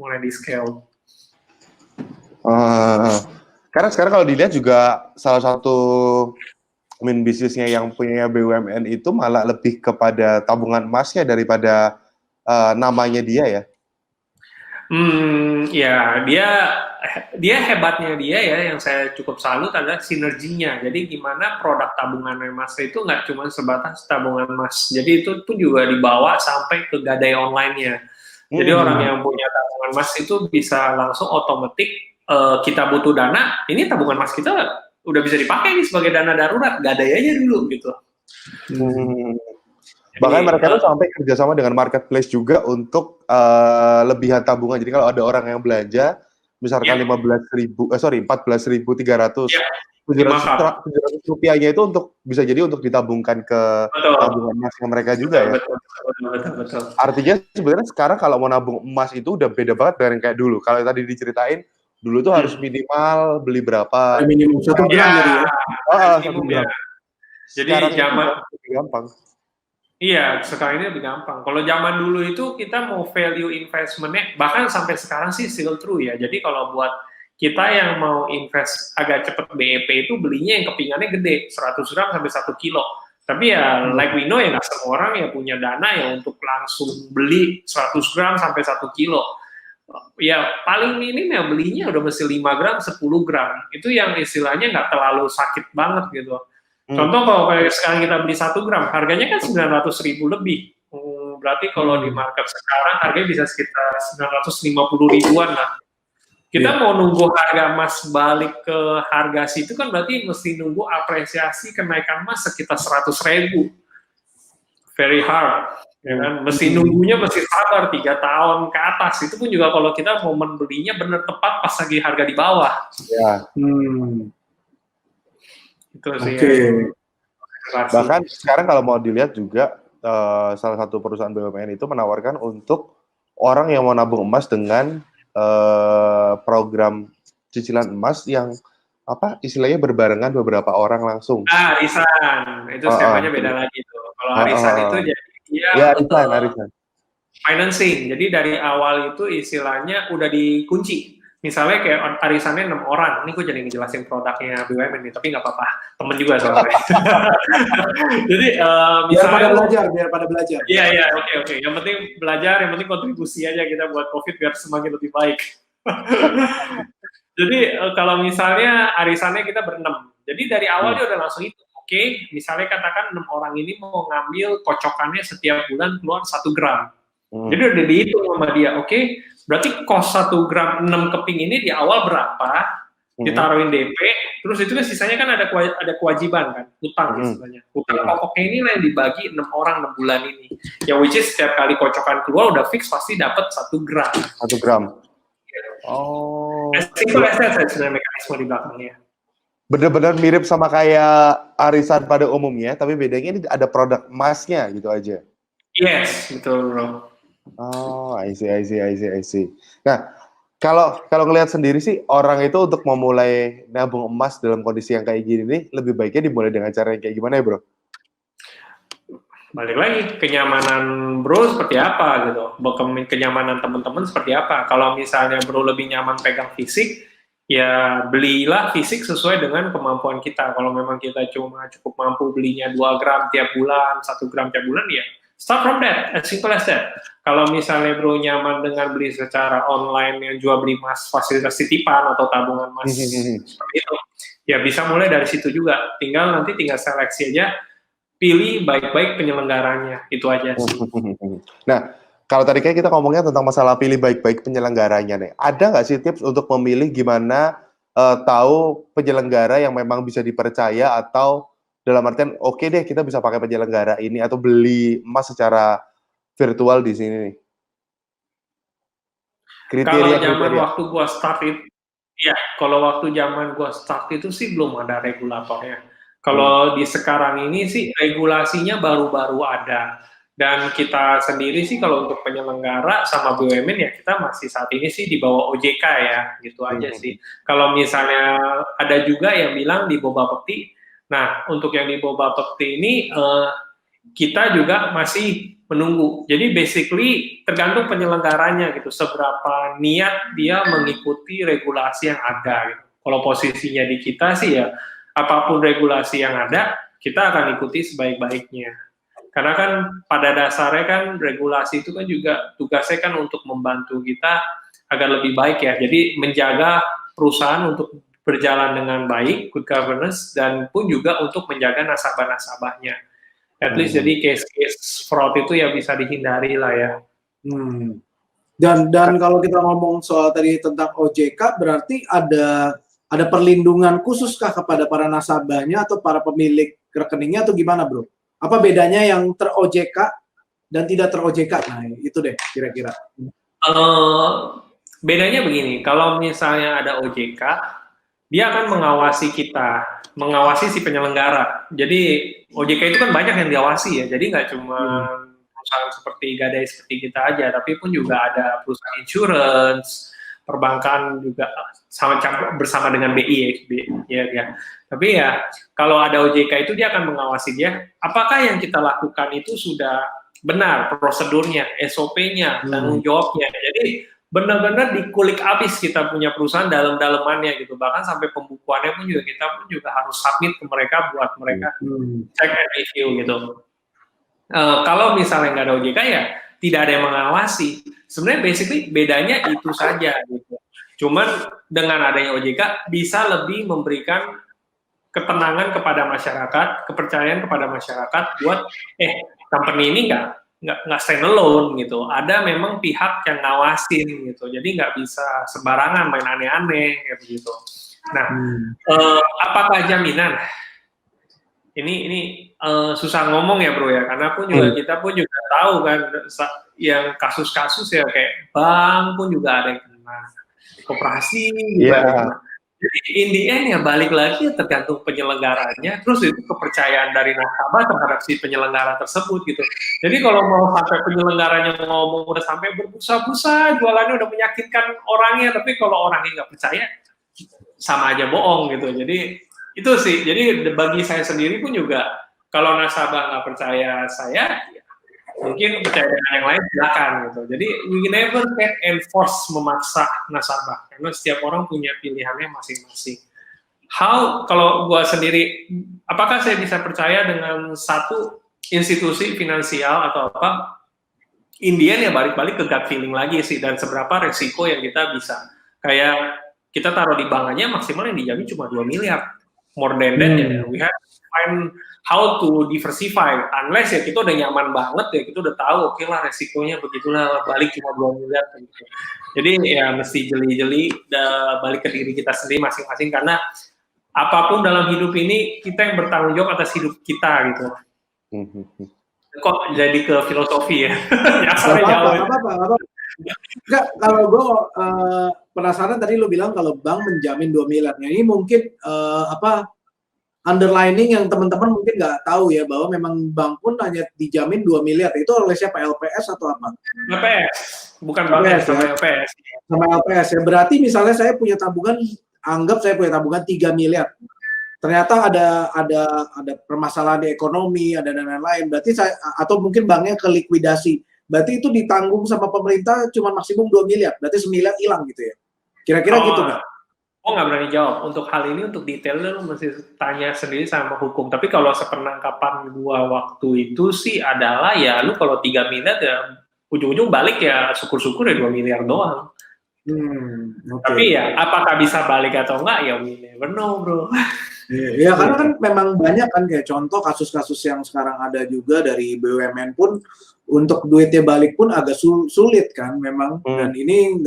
mulai di scale. Karena sekarang kalau dilihat juga salah satu main bisnisnya yang punya BUMN itu malah lebih kepada tabungan emasnya daripada namanya dia ya. Ya dia hebatnya dia ya, yang saya cukup salut adalah sinerginya. Jadi gimana produk tabungan emas itu nggak cuma sebatas tabungan emas. Jadi itu pun juga dibawa sampai ke gadai online-nya. Jadi orang yang punya tabungan emas itu bisa langsung otomatis kita butuh dana, ini tabungan emas kita udah bisa dipakai nih sebagai dana darurat, gadai aja dulu gitu. Bahkan mereka tuh sampai kerjasama dengan marketplace juga untuk lebihan tabungan. Jadi kalau ada orang yang belanja, misalkan 14.300, 700 rupiahnya itu bisa jadi untuk ditabungkan ke tabungan emasnya mereka juga ya. Betul. Artinya sebenarnya sekarang kalau mau nabung emas itu udah beda banget dari kayak dulu. Kalau tadi diceritain, dulu tuh harus minimal beli berapa? Minimum 1 gram jadi ya. 1 gram. Jadi sekarang zaman lebih gampang. Iya, sekarang ini lebih gampang. Kalau zaman dulu itu kita mau value investment-nya, bahkan sampai sekarang sih still true ya. Jadi kalau buat kita yang mau invest agak cepat BEP itu belinya yang kepingannya gede, 100 gram sampai 1 kilo. Tapi ya like we know ya nggak semua orang ya punya dana ya untuk langsung beli 100 gram sampai 1 kilo. Ya paling minim ya belinya udah mesti 5 gram, 10 gram. Itu yang istilahnya nggak terlalu sakit banget gitu. Contoh kalau kayak sekarang kita beli 1 gram, harganya kan 900.000 lebih. Berarti kalau di market sekarang harganya bisa sekitar 950 ribuan lah. Kita mau nunggu harga emas balik ke harga situ kan berarti mesti nunggu apresiasi kenaikan emas sekitar 100.000. Very hard. Ya kan? Mesti nunggunya mesti sabar 3 tahun ke atas. Itu pun juga kalau kita momen belinya benar tepat pas lagi harga di bawah. Ya. Itu sih. Bahkan sekarang kalau mau dilihat juga salah satu perusahaan BUMN itu menawarkan untuk orang yang mau nabung emas dengan program cicilan emas yang apa istilahnya berbarengan beberapa orang langsung. Arisan. Itu skemanya beda lagi tuh. Kalau arisan itu jadi dia arisan. Financing. Jadi dari awal itu istilahnya udah dikunci. Misalnya kayak arisannya 6 orang, ini gue jadi ngejelasin produknya BUMN nih, tapi nggak apa-apa, temen juga soalnya. Jadi misalnya biar pada belajar. Iya, oke. Yang penting belajar, yang penting kontribusi aja kita buat COVID biar semakin lebih baik. Jadi kalau misalnya arisannya kita berenam, jadi dari awal dia udah langsung itu. Oke, misalnya katakan 6 orang ini mau ngambil kocokannya setiap bulan keluar 1 gram. Jadi udah dihitung sama dia, oke. Berarti cost 1 gram 6 keping ini di awal berapa, ditaruhin DP, terus itu kan sisanya kan ada kewajiban kan, utang istilahnya. Utang pokoknya ini yang dibagi 6 orang 6 bulan ini. Yang which is setiap kali kocokan keluar udah fix pasti dapat 1 gram. 1 gram. Oh. Simple as that sebenarnya mekanisme di belakangnya. benar-benar mirip sama kayak arisan pada umumnya, tapi bedanya ini ada produk emasnya gitu aja. Yes, betul bro. Oh, I see. Nah, kalau ngelihat sendiri sih, orang itu untuk memulai nabung emas dalam kondisi yang kayak gini nih, lebih baiknya dimulai dengan cara yang kayak gimana ya, bro? Balik lagi, kenyamanan bro seperti apa gitu, kenyamanan teman-teman seperti apa. Kalau misalnya bro lebih nyaman pegang fisik, ya belilah fisik sesuai dengan kemampuan kita. Kalau memang kita cuma cukup mampu belinya 2 gram tiap bulan, 1 gram tiap bulan, ya start from that, as simple as that. Kalau misalnya bro nyaman dengan beli secara online yang jual beli emas, fasilitas titipan atau tabungan emas seperti itu, ya bisa mulai dari situ juga. Tinggal seleksi aja, pilih baik-baik penyelenggaranya, itu aja sih. Nah, kalau tadi kayak kita ngomongnya tentang masalah pilih baik-baik penyelenggaranya nih, ada nggak sih tips untuk memilih gimana tahu penyelenggara yang memang bisa dipercaya, atau dalam artian oke deh kita bisa pakai penyelenggara ini atau beli emas secara virtual di sini nih? Kalau zaman waktu gua start itu, ya kalau waktu zaman gua start itu sih belum ada regulatornya. Kalau di sekarang ini sih regulasinya baru-baru ada, dan kita sendiri sih kalau untuk penyelenggara sama BUMN ya kita masih saat ini sih di bawah OJK ya, gitu aja sih. Kalau misalnya ada juga yang bilang di Bobapepti, nah untuk yang di Bobapepti ini kita juga masih menunggu. Jadi basically tergantung penyelenggaranya gitu, seberapa niat dia mengikuti regulasi yang ada gitu. Kalau posisinya di kita sih ya, apapun regulasi yang ada, kita akan ikuti sebaik-baiknya. Karena kan pada dasarnya kan regulasi itu kan juga tugasnya kan untuk membantu kita agar lebih baik ya. Jadi menjaga perusahaan untuk berjalan dengan baik, good governance, dan pun juga untuk menjaga nasabah-nasabahnya. At least jadi case-case fraud itu ya bisa dihindari lah ya. Dan kalau kita ngomong soal tadi tentang OJK, berarti ada perlindungan khususkah kepada para nasabahnya atau para pemilik rekeningnya atau gimana, bro? Apa bedanya yang ter-OJK dan tidak ter-OJK? Nah, itu deh kira-kira. Bedanya begini, kalau misalnya ada OJK, dia akan mengawasi kita, mengawasi si penyelenggara. Jadi OJK itu kan banyak yang diawasi ya, jadi nggak cuma perusahaan seperti Gadai seperti kita aja, tapi pun juga ada perusahaan insurance, perbankan juga sama bersama dengan BI ya. Tapi ya kalau ada OJK itu dia akan mengawasi dia, apakah yang kita lakukan itu sudah benar prosedurnya, SOP-nya, tanggung jawabnya. Jadi benar-benar dikulik abis kita punya perusahaan dalam-dalamannya gitu, bahkan sampai pembukuannya pun juga kita pun juga harus submit ke mereka buat mereka check and review gitu. Kalau misalnya nggak ada OJK ya tidak ada yang mengawasi. Sebenarnya basically bedanya itu saja gitu. Cuman dengan adanya OJK bisa lebih memberikan ketenangan kepada masyarakat, kepercayaan kepada masyarakat buat company ini nggak stand alone gitu. Ada memang pihak yang ngawasin gitu. Jadi nggak bisa sembarangan main aneh-aneh kayak begitu. Nah, apakah jaminan? Ini susah ngomong ya bro ya, karena pun juga kita pun juga tahu kan yang kasus-kasus ya kayak bank pun juga ada yang kena, koperasi juga ada yang kena. Jadi in the end ya balik lagi tergantung penyelenggaranya, terus itu kepercayaan dari nasabah terhadap si penyelenggara tersebut gitu. Jadi kalau mau sampai penyelenggaranya ngomong udah sampai berbusa-busa, jualannya udah menyakitkan orangnya, tapi kalau orangnya nggak percaya, sama aja bohong gitu. Jadi itu sih, jadi bagi saya sendiri pun juga kalau nasabah nggak percaya saya, ya, mungkin percaya dengan yang lain silakan gitu. Jadi we never can enforce memaksa nasabah karena setiap orang punya pilihannya masing-masing. Kalau gua sendiri, apakah saya bisa percaya dengan satu institusi finansial atau apa? Indian ya balik-balik ke gut feeling lagi sih, dan seberapa resiko yang kita bisa. Kayak kita taruh di bank aja maksimal yang dijamin cuma 2 miliar. More than that ya, we have to find how to diversify. Unless ya kita udah nyaman banget ya, kita udah tahu oke lah resikonya begitulah, balik cuma 2 miliar gitu. Jadi ya mesti jeli-jeli balik ke diri kita sendiri masing-masing, karena apapun dalam hidup ini kita yang bertanggung jawab atas hidup kita gitu. Kok jadi ke filosofi ya? Nggak Nyasarnya apa-apa, jauh. nggak apa-apa, nggak apa-apa. Enggak, kalau gue penasaran tadi lu bilang kalau bank menjamin 2 miliar. Nah, ini mungkin underlining yang teman-teman mungkin nggak tahu ya, bahwa memang bank pun hanya dijamin 2 miliar. Itu oleh siapa? LPS atau apa? LPS, bukan bank ya, LPS sama ya. LPS. Sama LPS ya. Berarti misalnya saya punya tabungan, anggap saya punya tabungan 3 miliar. Ternyata ada permasalahan di ekonomi, ada dan lain-lain. Berarti saya, atau mungkin banknya ke likuidasi. Berarti itu ditanggung sama pemerintah cuma maksimum 2 miliar. Berarti 9 hilang gitu ya. Kira-kira gitu nggak? Oh, nggak berani jawab. Untuk hal ini, untuk detailnya lu mesti tanya sendiri sama hukum. Tapi kalau sepenangkapan gua waktu itu sih adalah ya lu kalau 3 miliar ya ujung-ujung balik ya syukur-syukur ya 2 miliar doang. Okay. Tapi ya apakah bisa balik atau enggak ya we never know, bro. Ya karena kan memang banyak kan kayak contoh kasus-kasus yang sekarang ada juga dari BUMN pun untuk duitnya balik pun agak sulit kan memang. Dan ini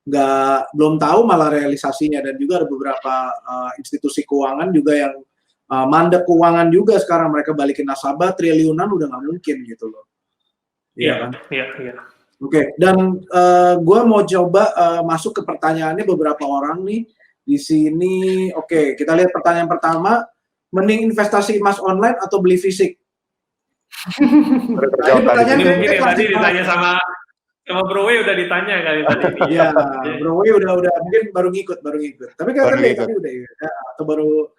belum tahu malah realisasinya, dan juga ada beberapa institusi keuangan juga yang mandek keuangan juga sekarang, mereka balikin nasabah triliunan udah nggak mungkin gitu loh. Iya kan? Iya. Oke, dan gue mau coba masuk ke pertanyaannya beberapa orang nih di sini. Oke, kita lihat pertanyaan pertama, mending investasi emas online atau beli fisik? Ini pertanyaan ini mungkin ya tadi ditanya sama Bro Wei udah ditanya kali tadi. Iya, Bro Wei udah mungkin baru ngikut. Tapi kan tadi udah ya, atau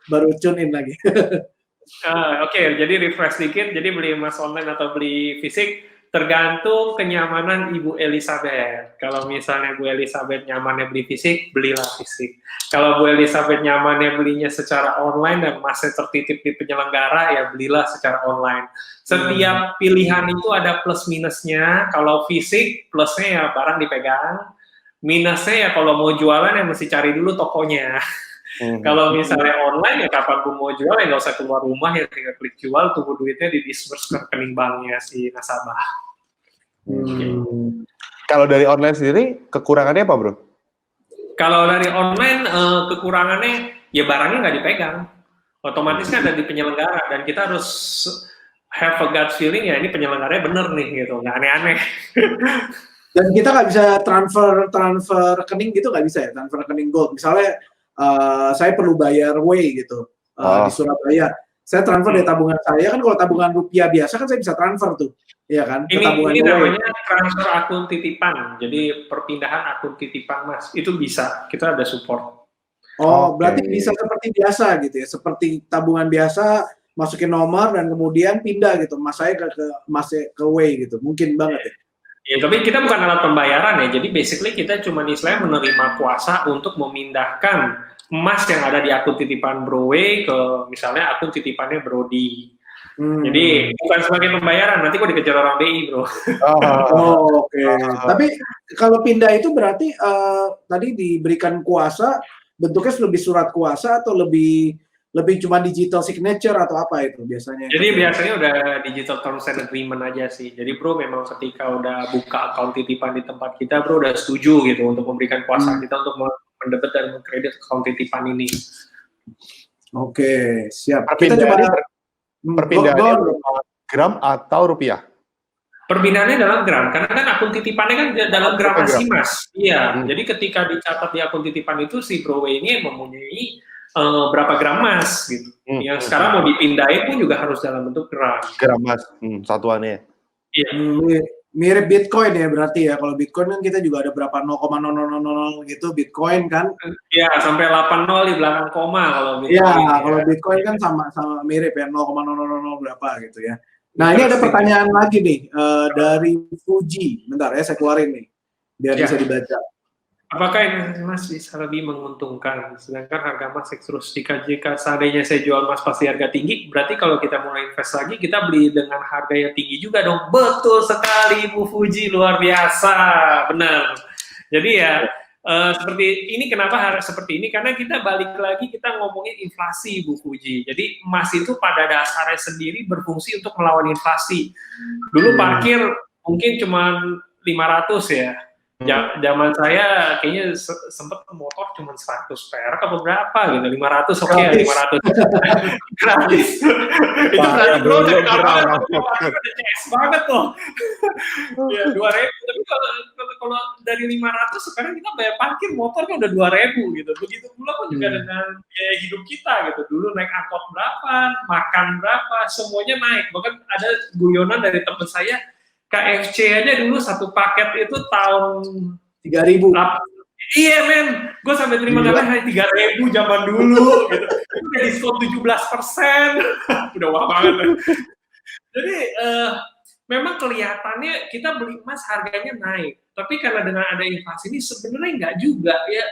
baru tune in lagi. Oke, jadi refresh dikit. Jadi beli emas online atau beli fisik tergantung kenyamanan Ibu Elizabeth. Kalau misalnya Bu Elizabeth nyamannya beli fisik, belilah fisik. Kalau Bu Elizabeth nyamannya belinya secara online dan masih tertitip di penyelenggara, ya belilah secara online. Setiap pilihan itu ada plus minusnya. Kalau fisik, plusnya ya barang dipegang. Minusnya ya kalau mau jualan ya mesti cari dulu tokonya. Kalau misalnya online ya kapanpun mau jual ya nggak usah keluar rumah, ya tinggal klik jual, tunggu duitnya di disburse ke rekening banknya si nasabah. Kalau dari online sendiri kekurangannya apa, bro? Kalau dari online kekurangannya ya barangnya nggak dipegang, otomatis kan ada di penyelenggara dan kita harus have a gut feeling ya ini penyelenggaranya bener nih gitu, nggak aneh-aneh. Dan kita nggak bisa transfer rekening gitu, nggak bisa ya, transfer rekening gold. Misalnya saya perlu bayar Way gitu di Surabaya, saya transfer dari tabungan saya, kan kalau tabungan rupiah biasa kan saya bisa transfer tuh, ya kan? Ini namanya transfer akun titipan, jadi perpindahan akun titipan mas, itu bisa, kita ada support. Berarti bisa seperti biasa gitu ya, seperti tabungan biasa, masukin nomor dan kemudian pindah gitu, mas saya ke Way gitu, mungkin banget ya. Ya, tapi kita bukan alat pembayaran ya, jadi basically kita cuma istilahnya menerima kuasa untuk memindahkan emas yang ada di akun titipan Bro Wei ke misalnya akun titipannya Brody. Jadi bukan sebagai pembayaran, nanti kok dikejar orang BI, bro. Oke. Tapi kalau pindah itu berarti tadi diberikan kuasa, bentuknya lebih surat kuasa atau lebih cuma digital signature atau apa itu biasanya? Jadi biasanya udah digital terms and agreement aja sih. Jadi bro memang ketika udah buka akun titipan di tempat kita, bro udah setuju gitu untuk memberikan kuasa kita untuk mendebet dan mengkredit akun titipan ini. Oke, siap. Kita coba perpindahannya gram atau rupiah? Perpindahannya dalam gram, karena kan akun titipannya kan dalam gram asli mas. Iya, jadi ketika dicatat di akun titipan itu si bro ini mempunyai berapa gram emas gitu. Yang sekarang mau dipindahin pun juga harus dalam bentuk gram. Gram emas, satuannya. Iya. Mirip Bitcoin ya berarti ya. Kalau Bitcoin kan kita juga ada berapa 0,000 gitu Bitcoin kan. Iya, sampai 80 di belakang koma kalau Bitcoin. Iya, kalau Bitcoin kan sama mirip ya 0,000 berapa gitu ya. Nah, ini ada pertanyaan lagi nih dari Fuji. Bentar ya, saya keluarin nih biar bisa dibaca. Apakah investasi emas bisa lebih menguntungkan? Sedangkan harga emas terus dikaji. Seandainya saya jual emas pasti harga tinggi, berarti kalau kita mulai invest lagi, kita beli dengan harga yang tinggi juga dong. Betul sekali, Bu Fuji, luar biasa, benar. Jadi ya seperti ini, kenapa harus seperti ini? Karena kita balik lagi, kita ngomongin inflasi, Bu Fuji. Jadi emas itu pada dasarnya sendiri berfungsi untuk melawan inflasi. Dulu parkir mungkin cuma 500 ya. Zaman saya kayaknya sempet motor cuma 100 perak apa berapa gitu, 500 oke ya, 500 gratis. Itu berarti bro dari kapan udah CS banget loh. Ya 2.000, tapi kalau dari 500 sekarang kita bayar parkir motornya udah 2.000 gitu. Begitu pula pun juga dengan biaya hidup kita gitu. Dulu naik angkot berapa, makan berapa, semuanya naik. Bahkan ada guyonan dari teman saya, KFC aja dulu satu paket itu tahun 3.000. Iya men, gue sampai terima kasih hanya 3.000 zaman dulu gitu. Itu udah diskon 17%. Udah wah banget. Jadi memang kelihatannya kita beli emas harganya naik. Tapi karena dengan ada inflasi ini sebenarnya nggak juga ya.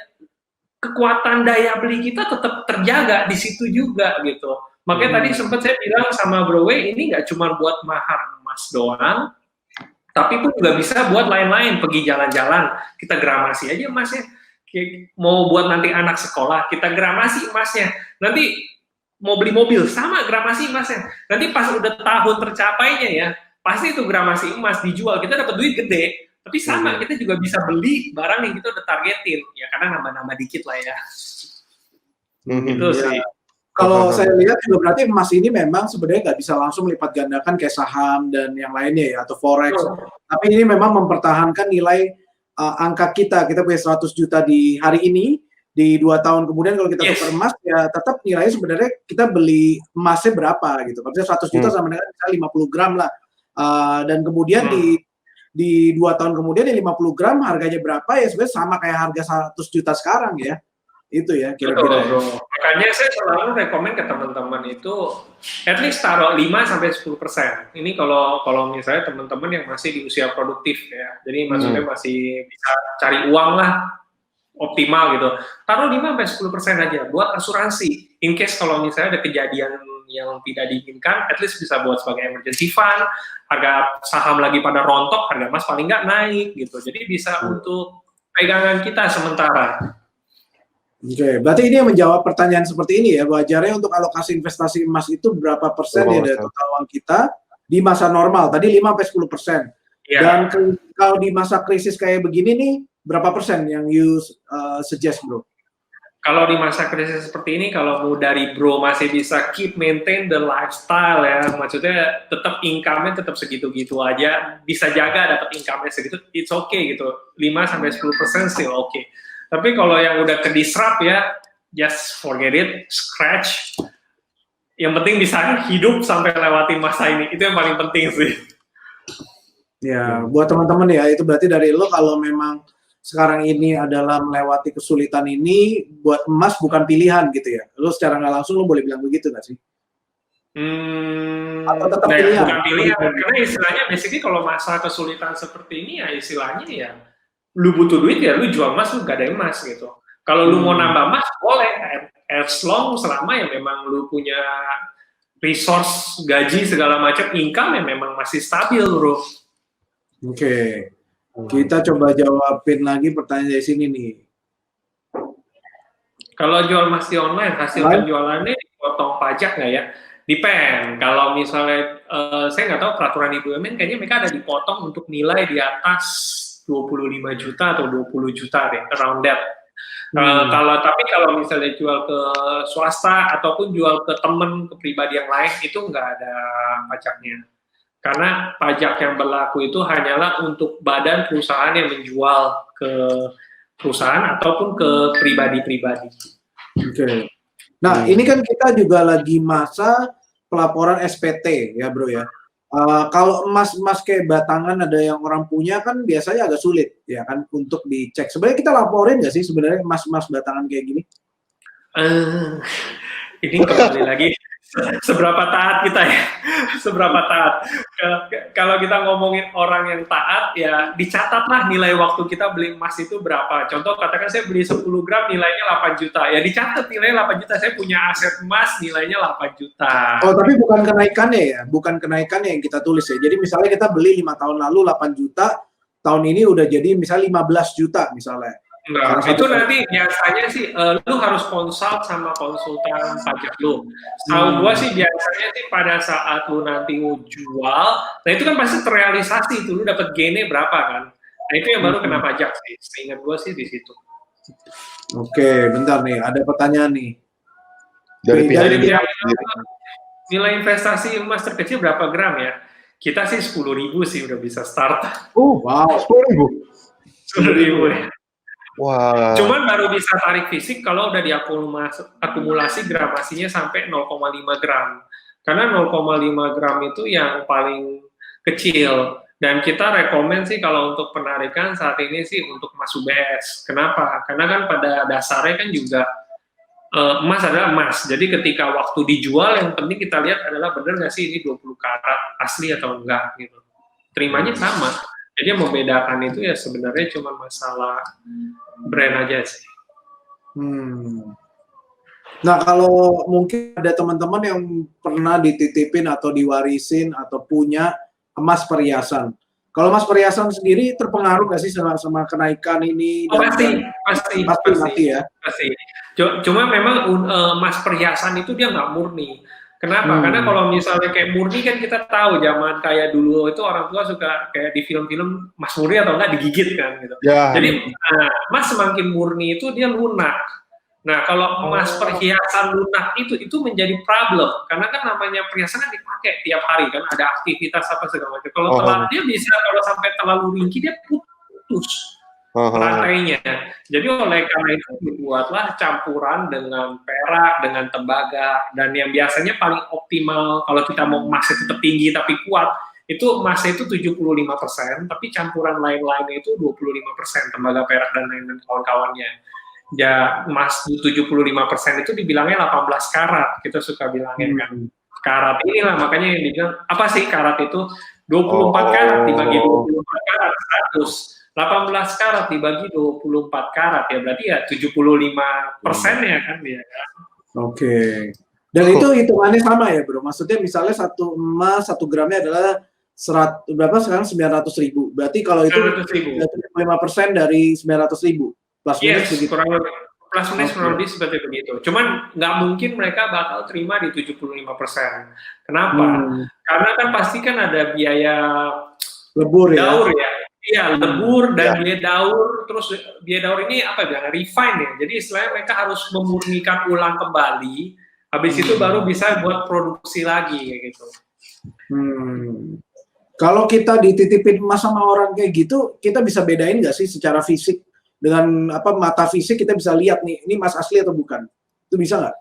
Kekuatan daya beli kita tetap terjaga di situ juga gitu. Makanya tadi sempat saya bilang sama Bro W, ini nggak cuma buat mahar emas doang, tapi pun juga bisa buat lain-lain, pergi jalan-jalan, kita gramasi aja emasnya. Mau buat nanti anak sekolah, kita gramasi emasnya. Nanti mau beli mobil, sama gramasi emasnya. Nanti pas udah tahun tercapainya ya, pasti itu gramasi emas dijual, kita dapat duit gede. Tapi sama, kita juga bisa beli barang yang kita udah targetin. Ya karena nambah-nambah dikit lah ya. Itu sih. Kalau saya lihat juga berarti emas ini memang sebenarnya nggak bisa langsung lipat gandakan kayak saham dan yang lainnya ya, atau forex. Tapi ini memang mempertahankan nilai angka kita punya 100 juta di hari ini, di 2 tahun kemudian kalau kita tukar emas ya tetap nilainya sebenarnya kita beli emasnya berapa gitu. Maksudnya 100 juta sama dengan misalnya 50 gram lah. Dan kemudian di 2 tahun kemudian ya 50 gram harganya berapa ya sebenarnya sama kayak harga 100 juta sekarang ya. Itu ya kira-kira. Makanya saya selalu rekomen ke teman-teman itu at least taruh 5-10%. Ini kalau misalnya teman-teman yang masih di usia produktif ya. Jadi maksudnya masih bisa cari uang lah optimal gitu. Taruh 5-10% aja buat asuransi. In case kalau misalnya ada kejadian yang tidak diinginkan, at least bisa buat sebagai emergency fund. Harga saham lagi pada rontok, harga emas paling nggak naik gitu. Jadi bisa untuk pegangan kita sementara. Oke, berarti ini yang menjawab pertanyaan seperti ini ya, wajarnya untuk alokasi investasi emas itu berapa persen ya dari total uang kita di masa normal, tadi 5-10%. Dan kalau di masa krisis kayak begini nih, berapa persen yang you suggest bro? Kalau di masa krisis seperti ini, kalau mau dari bro masih bisa keep maintain the lifestyle ya, maksudnya tetap income-nya tetap segitu-gitu aja, bisa jaga dapat income-nya segitu, it's okay gitu, 5-10% still okay. Tapi kalau yang udah ke disrupt ya, just forget it, scratch. Yang penting bisa hidup sampai lewatin masa ini, itu yang paling penting sih. Ya, buat teman-teman ya, itu berarti dari lo kalau memang sekarang ini adalah melewati kesulitan ini, buat emas bukan pilihan gitu ya. Lo secara nggak langsung lo boleh bilang begitu nggak sih? Atau tetap pilihan? Bukan pilihan, karena istilahnya basically kalau masa kesulitan seperti ini ya istilahnya ya, lu butuh duit ya lu jual emas, lu gak ada emas gitu. Kalau lu mau nambah emas boleh, as long selama ya memang lu punya resource, gaji segala macam, income yang memang masih stabil bro. Oke. Kita coba jawabin lagi pertanyaan dari sini nih. Kalau jual emas di online, hasil penjualannya dipotong pajak nggak ya? Depend. Kalau misalnya saya nggak tahu peraturan di BUMN, kayaknya mereka ada dipotong untuk nilai di atas 25 juta atau 20 juta deh, around that. Tapi kalau misalnya jual ke swasta ataupun jual ke temen, ke pribadi yang lain, itu nggak ada pajaknya. Karena pajak yang berlaku itu hanyalah untuk badan perusahaan yang menjual ke perusahaan ataupun ke pribadi-pribadi. Oke. Nah, ini kan kita juga lagi masa pelaporan SPT ya bro ya. Kalau emas kayak batangan ada yang orang punya kan biasanya agak sulit ya kan untuk dicek. Sebenarnya kita laporin nggak sih sebenarnya emas batangan kayak gini? Ini kembali lagi seberapa taat kita ya, seberapa taat. Kalau kita ngomongin orang yang taat ya dicatatlah nilai waktu kita beli emas itu berapa. Contoh katakan saya beli 10 gram nilainya 8 juta, ya dicatat nilainya 8 juta, saya punya aset emas nilainya 8 juta. Oh tapi bukan kenaikannya ya, bukan kenaikannya yang kita tulis ya. Jadi misalnya kita beli 5 tahun lalu 8 juta, tahun ini udah jadi misalnya 15 juta misalnya. Enggak, itu nanti biasanya sih lu harus konsult sama konsultan pajak lu. Tahu gua sih biasanya sih pada saat lu nanti mau jual, nah itu kan pasti terrealisasi itu lu dapat gainnya berapa kan. Nah itu yang baru kena pajak sih, seingat gue sih di situ. Oke, bentar nih, ada pertanyaan nih. Dari pihak Dari ini. Nilai investasi emas terkecil berapa gram ya? Kita sih 10.000 sih udah bisa start. Wow, 10.000. 10.000 ya. Wah. Cuman baru bisa tarik fisik kalau udah diakumulasi gramasinya sampai 0,5 gram. Karena 0,5 gram itu yang paling kecil. Dan kita rekomen sih kalau untuk penarikan saat ini sih untuk emas UBS. Kenapa? Karena kan pada dasarnya kan juga emas adalah emas. Jadi ketika waktu dijual yang penting kita lihat adalah benar nggak sih ini 20 karat asli atau enggak gitu. Terimanya sama. Jadi yang membedakan itu ya sebenarnya cuma masalah brand aja sih. Nah kalau mungkin ada teman-teman yang pernah dititipin atau diwarisin atau punya emas perhiasan. Kalau emas perhiasan sendiri terpengaruh nggak sih sama kenaikan ini? Oh, pasti ya. Pasti. Cuma memang emas perhiasan itu dia nggak murni. Kenapa? Karena kalau misalnya kayak murni kan kita tahu zaman kayak dulu itu orang tua suka kayak di film-film emas murni atau enggak digigit kan gitu. Ya. Jadi emas semakin murni itu dia lunak. Nah kalau emas perhiasan lunak itu menjadi problem karena kan namanya perhiasan kan dipakai tiap hari kan ada aktivitas apa segala macam. Kalau dia bisa kalau sampai terlalu ringkih dia putus rantainya. Jadi oleh karena itu dibuatlah campuran dengan perak, dengan tembaga dan yang biasanya paling optimal kalau kita mau emasnya tetap tinggi tapi kuat itu emasnya itu 75%, tapi campuran lain-lainnya itu 25%, tembaga, perak dan lain-lain kawan-kawannya. Ya emas 75% itu dibilangnya 18 karat, kita suka bilangnya kan. Karat inilah makanya yang dibilang apa sih karat itu 24 karat dibagi 24 karat 100, 18 karat dibagi 24 karat ya berarti ya 75%-nya kan dia kan. Oke. Dan itu hitungannya sama ya bro, maksudnya misalnya satu emas 1 gramnya adalah berapa sekarang 900.000, berarti kalau itu 5% dari 900.000. Yes, kurang lebih seperti begitu. Cuman nggak mungkin mereka bakal terima di 75%. Kenapa? Karena kan pasti kan ada biaya lebur daur ya. Iya, lebur dan biaya daur. Terus biaya daur ini apa ya? Refine ya. Jadi istilahnya mereka harus memurnikan ulang kembali. Habis itu baru bisa buat produksi lagi kayak gitu. Kalau kita dititipin emas sama orang kayak gitu, kita bisa bedain nggak sih secara fisik? Dengan mata fisik kita bisa lihat nih ini emas asli atau bukan, itu bisa nggak?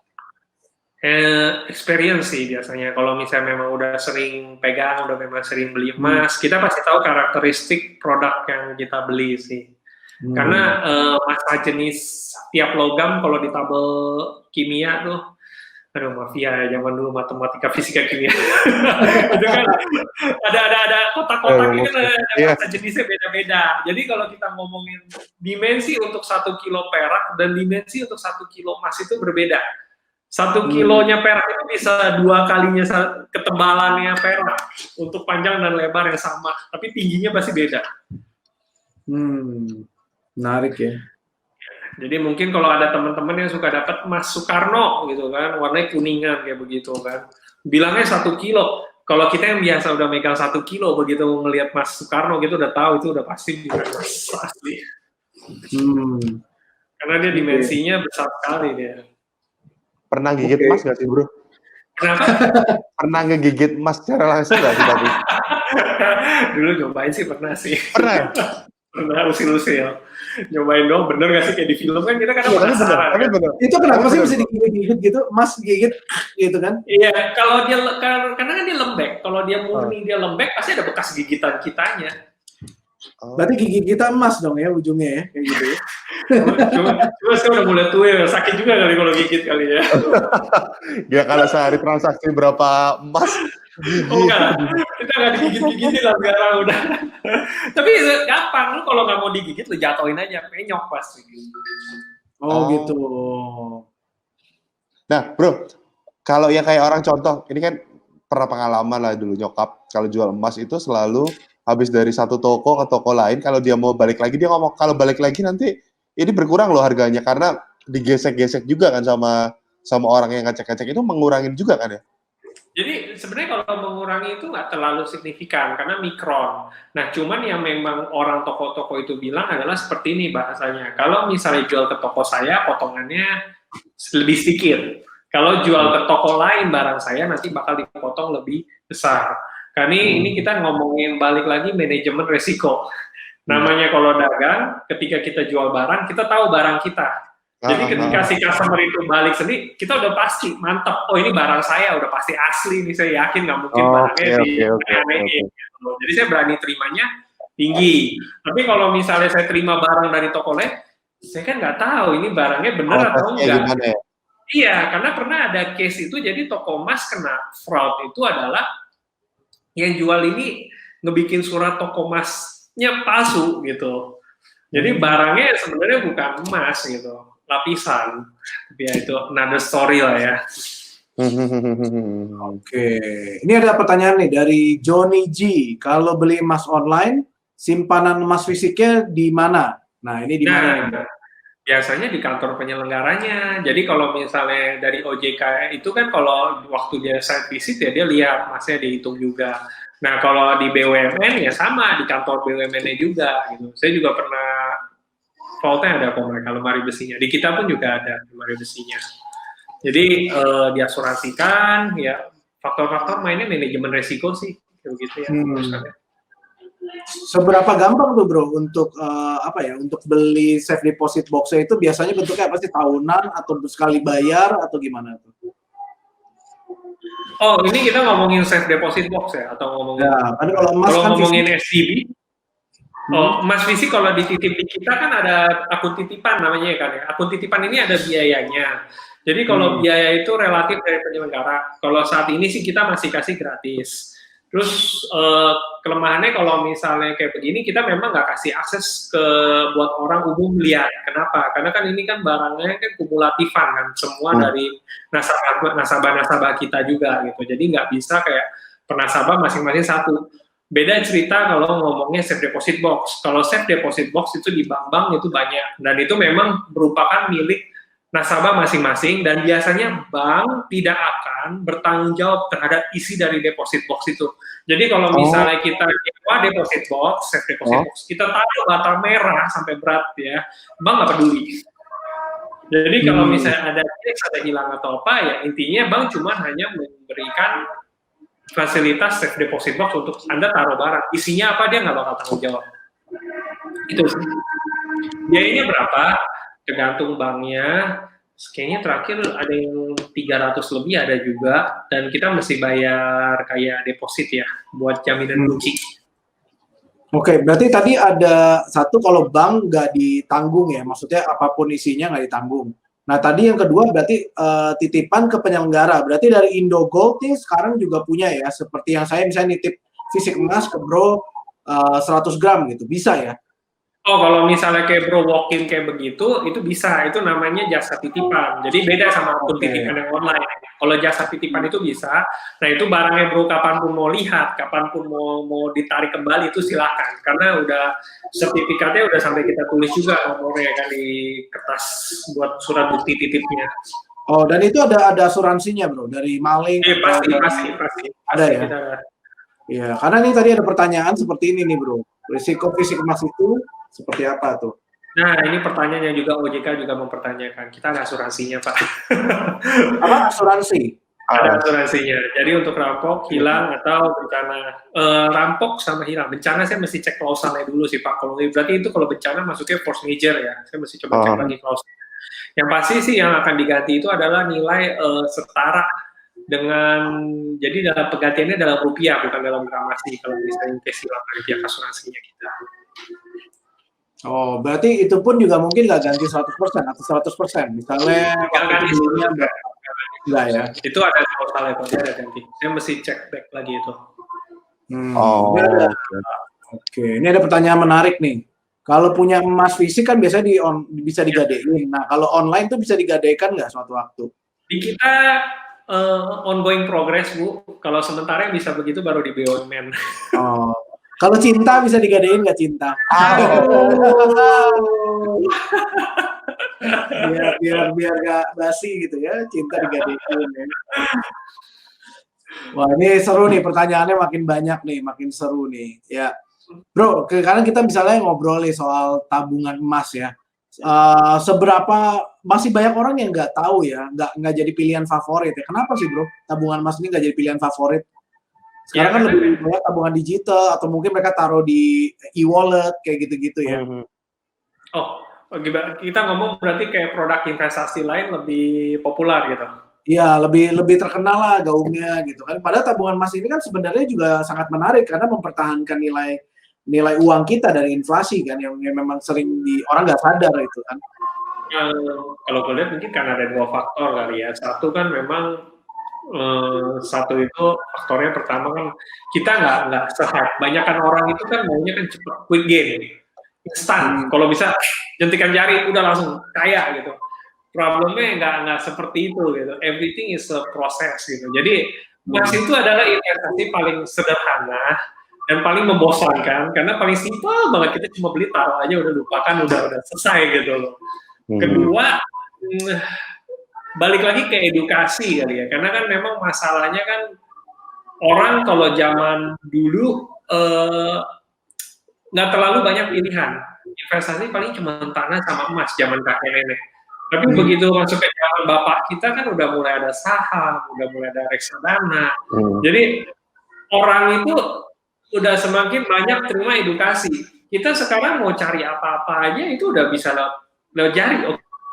Experience sih biasanya kalau misalnya memang udah sering pegang, udah memang sering beli emas, kita pasti tahu karakteristik produk yang kita beli sih. Karena emas jenis tiap logam kalau di tabel kimia tuh, aduh mafia zaman dulu matematika fisika kimia itu kan ada kotak-kotak itu kan ada jenisnya beda-beda. Jadi kalau kita ngomongin dimensi untuk 1 kilo perak dan dimensi untuk 1 kilo emas itu berbeda. 1 kilonya perak itu bisa 2 kalinya ketebalannya perak untuk panjang dan lebar yang sama, tapi tingginya pasti beda. Menarik ya. Jadi mungkin kalau ada teman-teman yang suka dapat emas Soekarno gitu kan, warnanya kuningan kayak begitu kan, bilangnya 1 kilo. Kalau kita yang biasa udah megang 1 kilo, begitu ngelihat emas Soekarno gitu udah tahu itu udah pasti bukan emas asli. Karena dia dimensinya besar sekali dia. Pernah gigit emas nggak sih bro? Kenapa? Pernah ngegigit emas secara langsung nggak sih tadi? Dulu nyobain sih pernah sih. Pernah? Pernah usil-usil. Nyobain dong, bener gak sih kayak di film kan kita kadang penasaran. Bener. Itu kenapa sih bisa digigit gitu, emas gigit gitu kan? Iya, kalau dia karena kan dia lembek. Kalau dia murni dia lembek pasti ada bekas gigitan kitanya. Berarti gigi kita emas dong ya ujungnya ya kayak gitu ya. Cuma saya udah mulai tua ya, sakit juga kali kalau gigit kali ya. Ya kalau sehari transaksi berapa emas? Oh enggak, kita nggak digigit-gigitin lah sekarang udah. Tapi gampang, lu kalau nggak mau digigit lu jatoin aja, penyok pasti. Oh gitu. Nah bro, kalau yang kayak orang contoh, ini kan pernah pengalaman lah dulu nyokap, kalau jual emas itu selalu habis dari satu toko ke toko lain, kalau dia mau balik lagi, dia ngomong kalau balik lagi nanti ini berkurang loh harganya, karena digesek-gesek juga kan sama orang yang ngecek-ngecek itu mengurangin juga kan ya? Jadi sebenarnya kalau mengurangi itu nggak terlalu signifikan karena mikron. Nah, cuman yang memang orang toko-toko itu bilang adalah seperti ini bahasanya. Kalau misalnya jual ke toko saya, potongannya lebih sedikit. Kalau jual ke toko lain barang saya nanti bakal dipotong lebih besar. Karena ini kita ngomongin balik lagi manajemen resiko. Namanya kalau dagang, ketika kita jual barang, kita tahu barang kita. Jadi ketika si customer itu balik sendiri, kita udah pasti mantap. Oh ini barang saya udah pasti asli nih, saya yakin nggak mungkin barangnya di-aneh-anehin. Gitu. Jadi saya berani terimanya tinggi. Tapi kalau misalnya saya terima barang dari toko lain, saya kan nggak tahu ini barangnya benar atau enggak. Ya? Iya, karena pernah ada case itu, jadi toko emas kena fraud itu adalah yang jual ini ngebikin surat toko emasnya palsu gitu. Jadi barangnya sebenarnya bukan emas gitu, lapisan. Ya itu another story lah ya. Oke, ini ada pertanyaan nih dari Johnny G. Kalau beli emas online, simpanan emas fisiknya di mana? Nah, ini di mana? Biasanya di kantor penyelenggaranya. Jadi kalau misalnya dari OJK itu kan kalau waktu dia site visit ya dia lihat emasnya dihitung juga. Nah kalau di BUMN ya sama di kantor BUMN-nya juga. Gitu. Saya juga pernah vaultnya ada kok mereka lemari besinya. Di kita pun juga ada lemari besinya. Jadi diasuransikan ya faktor-faktor mainnya manajemen resiko sih begitu ya. Seberapa gampang tuh bro untuk untuk beli safe deposit box-nya itu biasanya bentuknya apa sih, tahunan atau sekali bayar atau gimana tuh? Oh ini kita ngomongin safe deposit box ya atau ngomongin? Ya, kalau emas kalau kan ngomongin SDB, emas fisik kalau dititip di kita kan ada akun titipan namanya kan ya. Akun titipan ini ada biayanya. Jadi kalau biaya itu relatif dari penyelenggara. Kalau saat ini sih kita masih kasih gratis. Terus kelemahannya kalau misalnya kayak begini kita memang nggak kasih akses ke buat orang umum lihat. Kenapa? Karena kan ini kan barangnya kan kumulatifan kan, semua dari nasabah kita juga gitu. Jadi nggak bisa kayak per nasabah masing-masing satu. Beda cerita kalau ngomongnya safe deposit box. Kalau safe deposit box itu di bank-bank itu banyak dan itu memang merupakan milik nasabah masing-masing dan biasanya bank tidak akan bertanggung jawab terhadap isi dari deposit box itu. Jadi kalau misalnya kita nyewa deposit box, safe deposit box, kita taruh bata merah sampai berat ya, bank nggak peduli. Jadi kalau misalnya ada case, ada hilang atau apa ya intinya bank cuma hanya memberikan fasilitas safe deposit box untuk Anda taruh barang. Isinya apa dia nggak bakal tanggung jawab. Itu sih. Biayanya berapa? Tergantung banknya, kayaknya terakhir ada yang 300 lebih ada juga, dan kita mesti bayar kayak deposit ya, buat jaminan kunci. Oke, berarti tadi ada satu kalau bank nggak ditanggung ya, maksudnya apapun isinya nggak ditanggung. Nah tadi yang kedua berarti titipan ke penyelenggara, berarti dari Indogold nih sekarang juga punya ya, seperti yang saya misalnya nitip fisik emas ke bro 100 gram gitu, bisa ya? Oh, kalau misalnya kayak bro walk-in kayak begitu, itu bisa. Itu namanya jasa titipan. Jadi beda sama akun titipan yang online. Kalau jasa titipan itu bisa. Nah, itu barangnya bro kapanpun mau lihat, kapanpun mau ditarik kembali itu silakan. Karena udah sertifikatnya udah sampai kita tulis juga nomornya kan di kertas buat surat bukti titipnya. Oh, dan itu ada asuransinya bro dari maling? Pasti. Ada ya? Iya, karena ini tadi ada pertanyaan seperti ini nih bro. Risiko fisik emas itu seperti apa tuh? Nah, ini pertanyaannya juga OJK juga mempertanyakan. Kita ada asuransinya, Pak. Apa asuransi? Ada asuransinya. Jadi untuk rampok, hilang, atau bencana. Rampok sama hilang. Bencana saya mesti cek klausalnya dulu sih, Pak. Kalau berarti itu kalau bencana masuknya force major ya. Saya mesti coba cek lagi klausalnya. Yang pasti sih yang akan diganti itu adalah nilai setara dengan, jadi dalam penggantiannya dalam rupiah, bukan dalam gramasi. Kalau misalnya case hilang dari pihak asuransinya kita. Oh, berarti itu pun juga mungkin nggak ganti 100% atau 100%. Misalnya ganti enggak ya? Itu ada klausalnya kalau dia ada ganti. Saya mesti cek back lagi itu. Oke, ini ada pertanyaan menarik nih. Kalau punya emas fisik kan biasanya bisa digadein. Nah, kalau online tuh bisa digadaikan nggak suatu waktu? Di kita ongoing progress, Bu. Kalau sementara bisa begitu baru di BUMN. Oh. Kalau cinta bisa digadein nggak cinta? biar nggak basi gitu ya, cinta digadein. Ya. Wah, ini seru nih, pertanyaannya makin banyak nih, makin seru nih. Ya, Bro, karena kita misalnya ngobrol nih soal tabungan emas ya. Seberapa masih banyak orang yang nggak tahu ya, nggak jadi pilihan favorit ya. Kenapa sih, Bro? Tabungan emas ini nggak jadi pilihan favorit? Ya Sekarang kan karena lebih banyak tabungan digital atau mungkin mereka taruh di e-wallet kayak gitu-gitu ya. oh, kita ngomong berarti kayak produk investasi lain lebih populer gitu. Iya, lebih terkenal lah gaungnya gitu kan. Padahal tabungan emas ini kan sebenarnya juga sangat menarik karena mempertahankan nilai uang kita dari inflasi kan yang memang sering orang nggak sadar itu kan. Kalau gue lihat mungkin karena ada dua faktor kali ya. Satu kan memang satu itu faktornya pertama kan kita nggak sehat. Banyakan orang itu kan maunya kan cepet, quick gain, instan. Kalau bisa jentikan jari udah langsung kaya gitu. Problemnya nggak seperti itu gitu. Everything is a process gitu. Jadi emas itu adalah investasi paling sederhana dan paling membosankan karena paling simpel banget, kita cuma beli taruh aja udah lupakan udah selesai gitu loh. Kedua, balik lagi ke edukasi kali ya, karena kan memang masalahnya kan orang kalau zaman dulu nggak terlalu banyak pilihan, investasi paling cuma tanah sama emas zaman kakek nenek. Tapi begitu masuk ke zaman bapak kita kan udah mulai ada saham, udah mulai ada reksadana. Jadi orang itu udah semakin banyak terima edukasi. Kita sekarang mau cari apa-apa aja itu udah bisa lewat jari.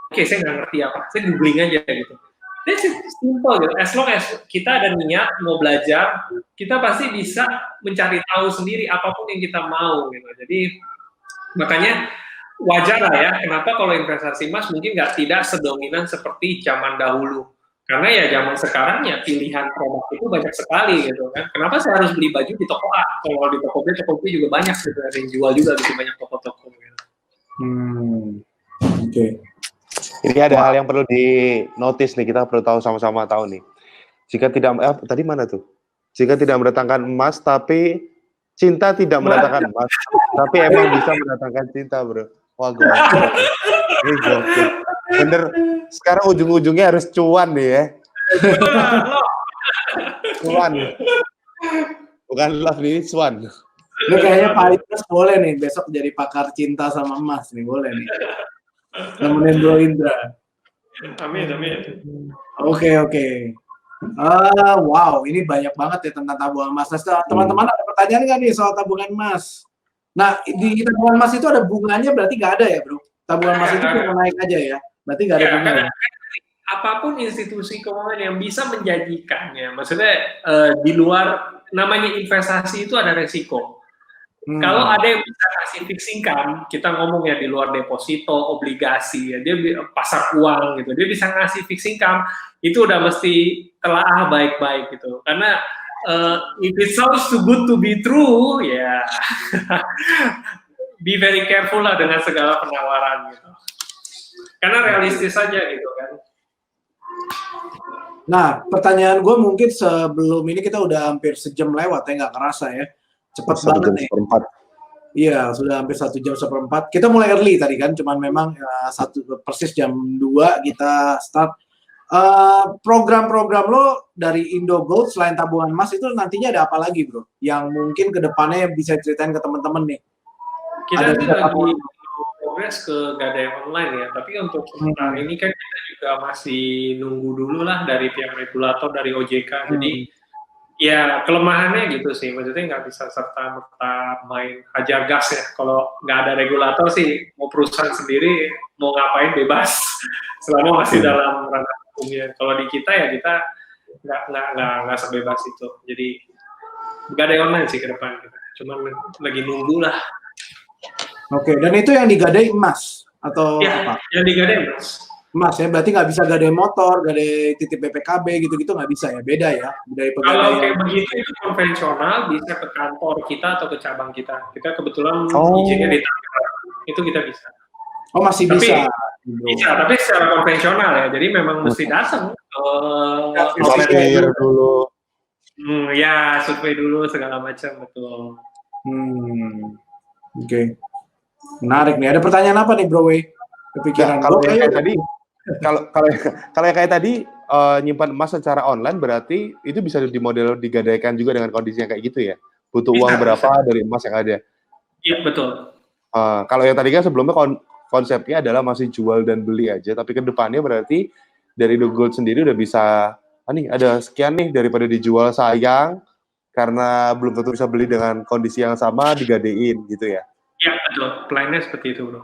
Oke, saya nggak ngerti apa, saya googling aja gitu. That's simple gitu. As long as kita ada niat mau belajar, kita pasti bisa mencari tahu sendiri apapun yang kita mau gitu. Jadi makanya wajar lah ya, kenapa kalau investasi emas mungkin tidak sedominan seperti zaman dahulu. Karena ya zaman sekarang ya pilihan produk itu banyak sekali gitu kan. Kenapa saya harus beli baju di toko A? Kalau di toko B juga banyak gitu, ada yang jual juga gitu, banyak toko-toko gitu. Oke. Ini ada hal yang perlu di notice nih, kita perlu tahu sama-sama tahu nih. Jika tidak tadi mana tuh? Jika tidak mendatangkan emas tapi cinta tidak mendatangkan emas, tapi emang bisa mendatangkan cinta, bro. Wah, gue. Ini gokil. Bener. Sekarang ujung-ujungnya harus cuan nih ya. Cuan. Bukan love nih, cuan. Ini kayaknya Pak Idris boleh nih besok jadi pakar cinta sama emas nih, boleh nih. Nemenin Bro Indra. Amin. Oke. Wow, ini banyak banget ya tentang tabungan emas. Teman-teman ada pertanyaan nggak nih soal tabungan emas? Nah, di tabungan emas itu ada bunganya berarti nggak ada ya, Bro? Tabungan emas itu cuma naik aja ya? Berarti nggak ada bunga. Apapun institusi keuangan yang bisa menjanjikannya, maksudnya di luar, namanya investasi itu ada resiko. Kalau ada yang bisa kasih fixed income, kita ngomong ya di luar deposito, obligasi, ya, dia pasar uang gitu, dia bisa ngasih fixed income, itu udah mesti telaah baik-baik gitu. Karena if it sounds too good to be true, ya be very careful lah dengan segala penawaran gitu. Karena realistis saja gitu kan. Nah, pertanyaan gue mungkin sebelum ini kita udah hampir sejam lewat ya, nggak kerasa ya. Cepat banget nih. Iya, sudah hampir 1:04. Kita mulai early tadi kan, cuman memang persis jam 2 kita start. Program-program lo dari Indogold selain tabungan emas itu nantinya ada apa lagi, Bro? Yang mungkin ke depannya bisa ceritain ke teman-teman nih. Kita lagi progres ke gadai online ya, tapi untuk sementara ini kan kita juga masih nunggu dulu lah dari pihak regulator, dari OJK. Jadi ya kelemahannya gitu sih, maksudnya nggak bisa serta-merta main hajar gas ya. Kalau nggak ada regulator sih, mau perusahaan sendiri mau ngapain bebas selama masih dalam ranah hukumnya. Kalau di kita ya kita nggak sebebas itu. Jadi gadai online sih ke depan kita. Cuman lagi nunggu lah. Oke, dan itu yang digadai emas atau ya, apa? Yang digadai emas. Emas ya, berarti nggak bisa gadai motor, gadai titip BPKB gitu-gitu nggak bisa ya, beda ya dari pegadaian. Kalau kayak begitu itu konvensional, bisa ke kantor kita atau ke cabang kita. Kita kebetulan izinnya di Tangerang, itu kita bisa. Oh masih bisa. Bisa, tapi secara konvensional ya. Jadi memang mesti datang. Survei dulu. Ya, survei dulu segala macam, betul. Oke. Menarik nih. Ada pertanyaan apa nih, Bro? Kepikiran. Kalau kayak tadi, kalau kayak tadi nyimpan emas secara online berarti itu bisa dimodel digadaikan juga dengan kondisi yang kayak gitu ya? Butuh Bisa, uang berapa bisa. dari emas yang ada? Iya, betul. Kalau yang tadi kan sebelumnya konsepnya adalah masih jual dan beli aja, tapi ke depannya berarti dari The Gold sendiri udah bisa, nih ada sekian nih daripada dijual sayang karena belum tentu bisa beli dengan kondisi yang sama digadein gitu ya. Iya, betul. Plan-nya seperti itu, Bro.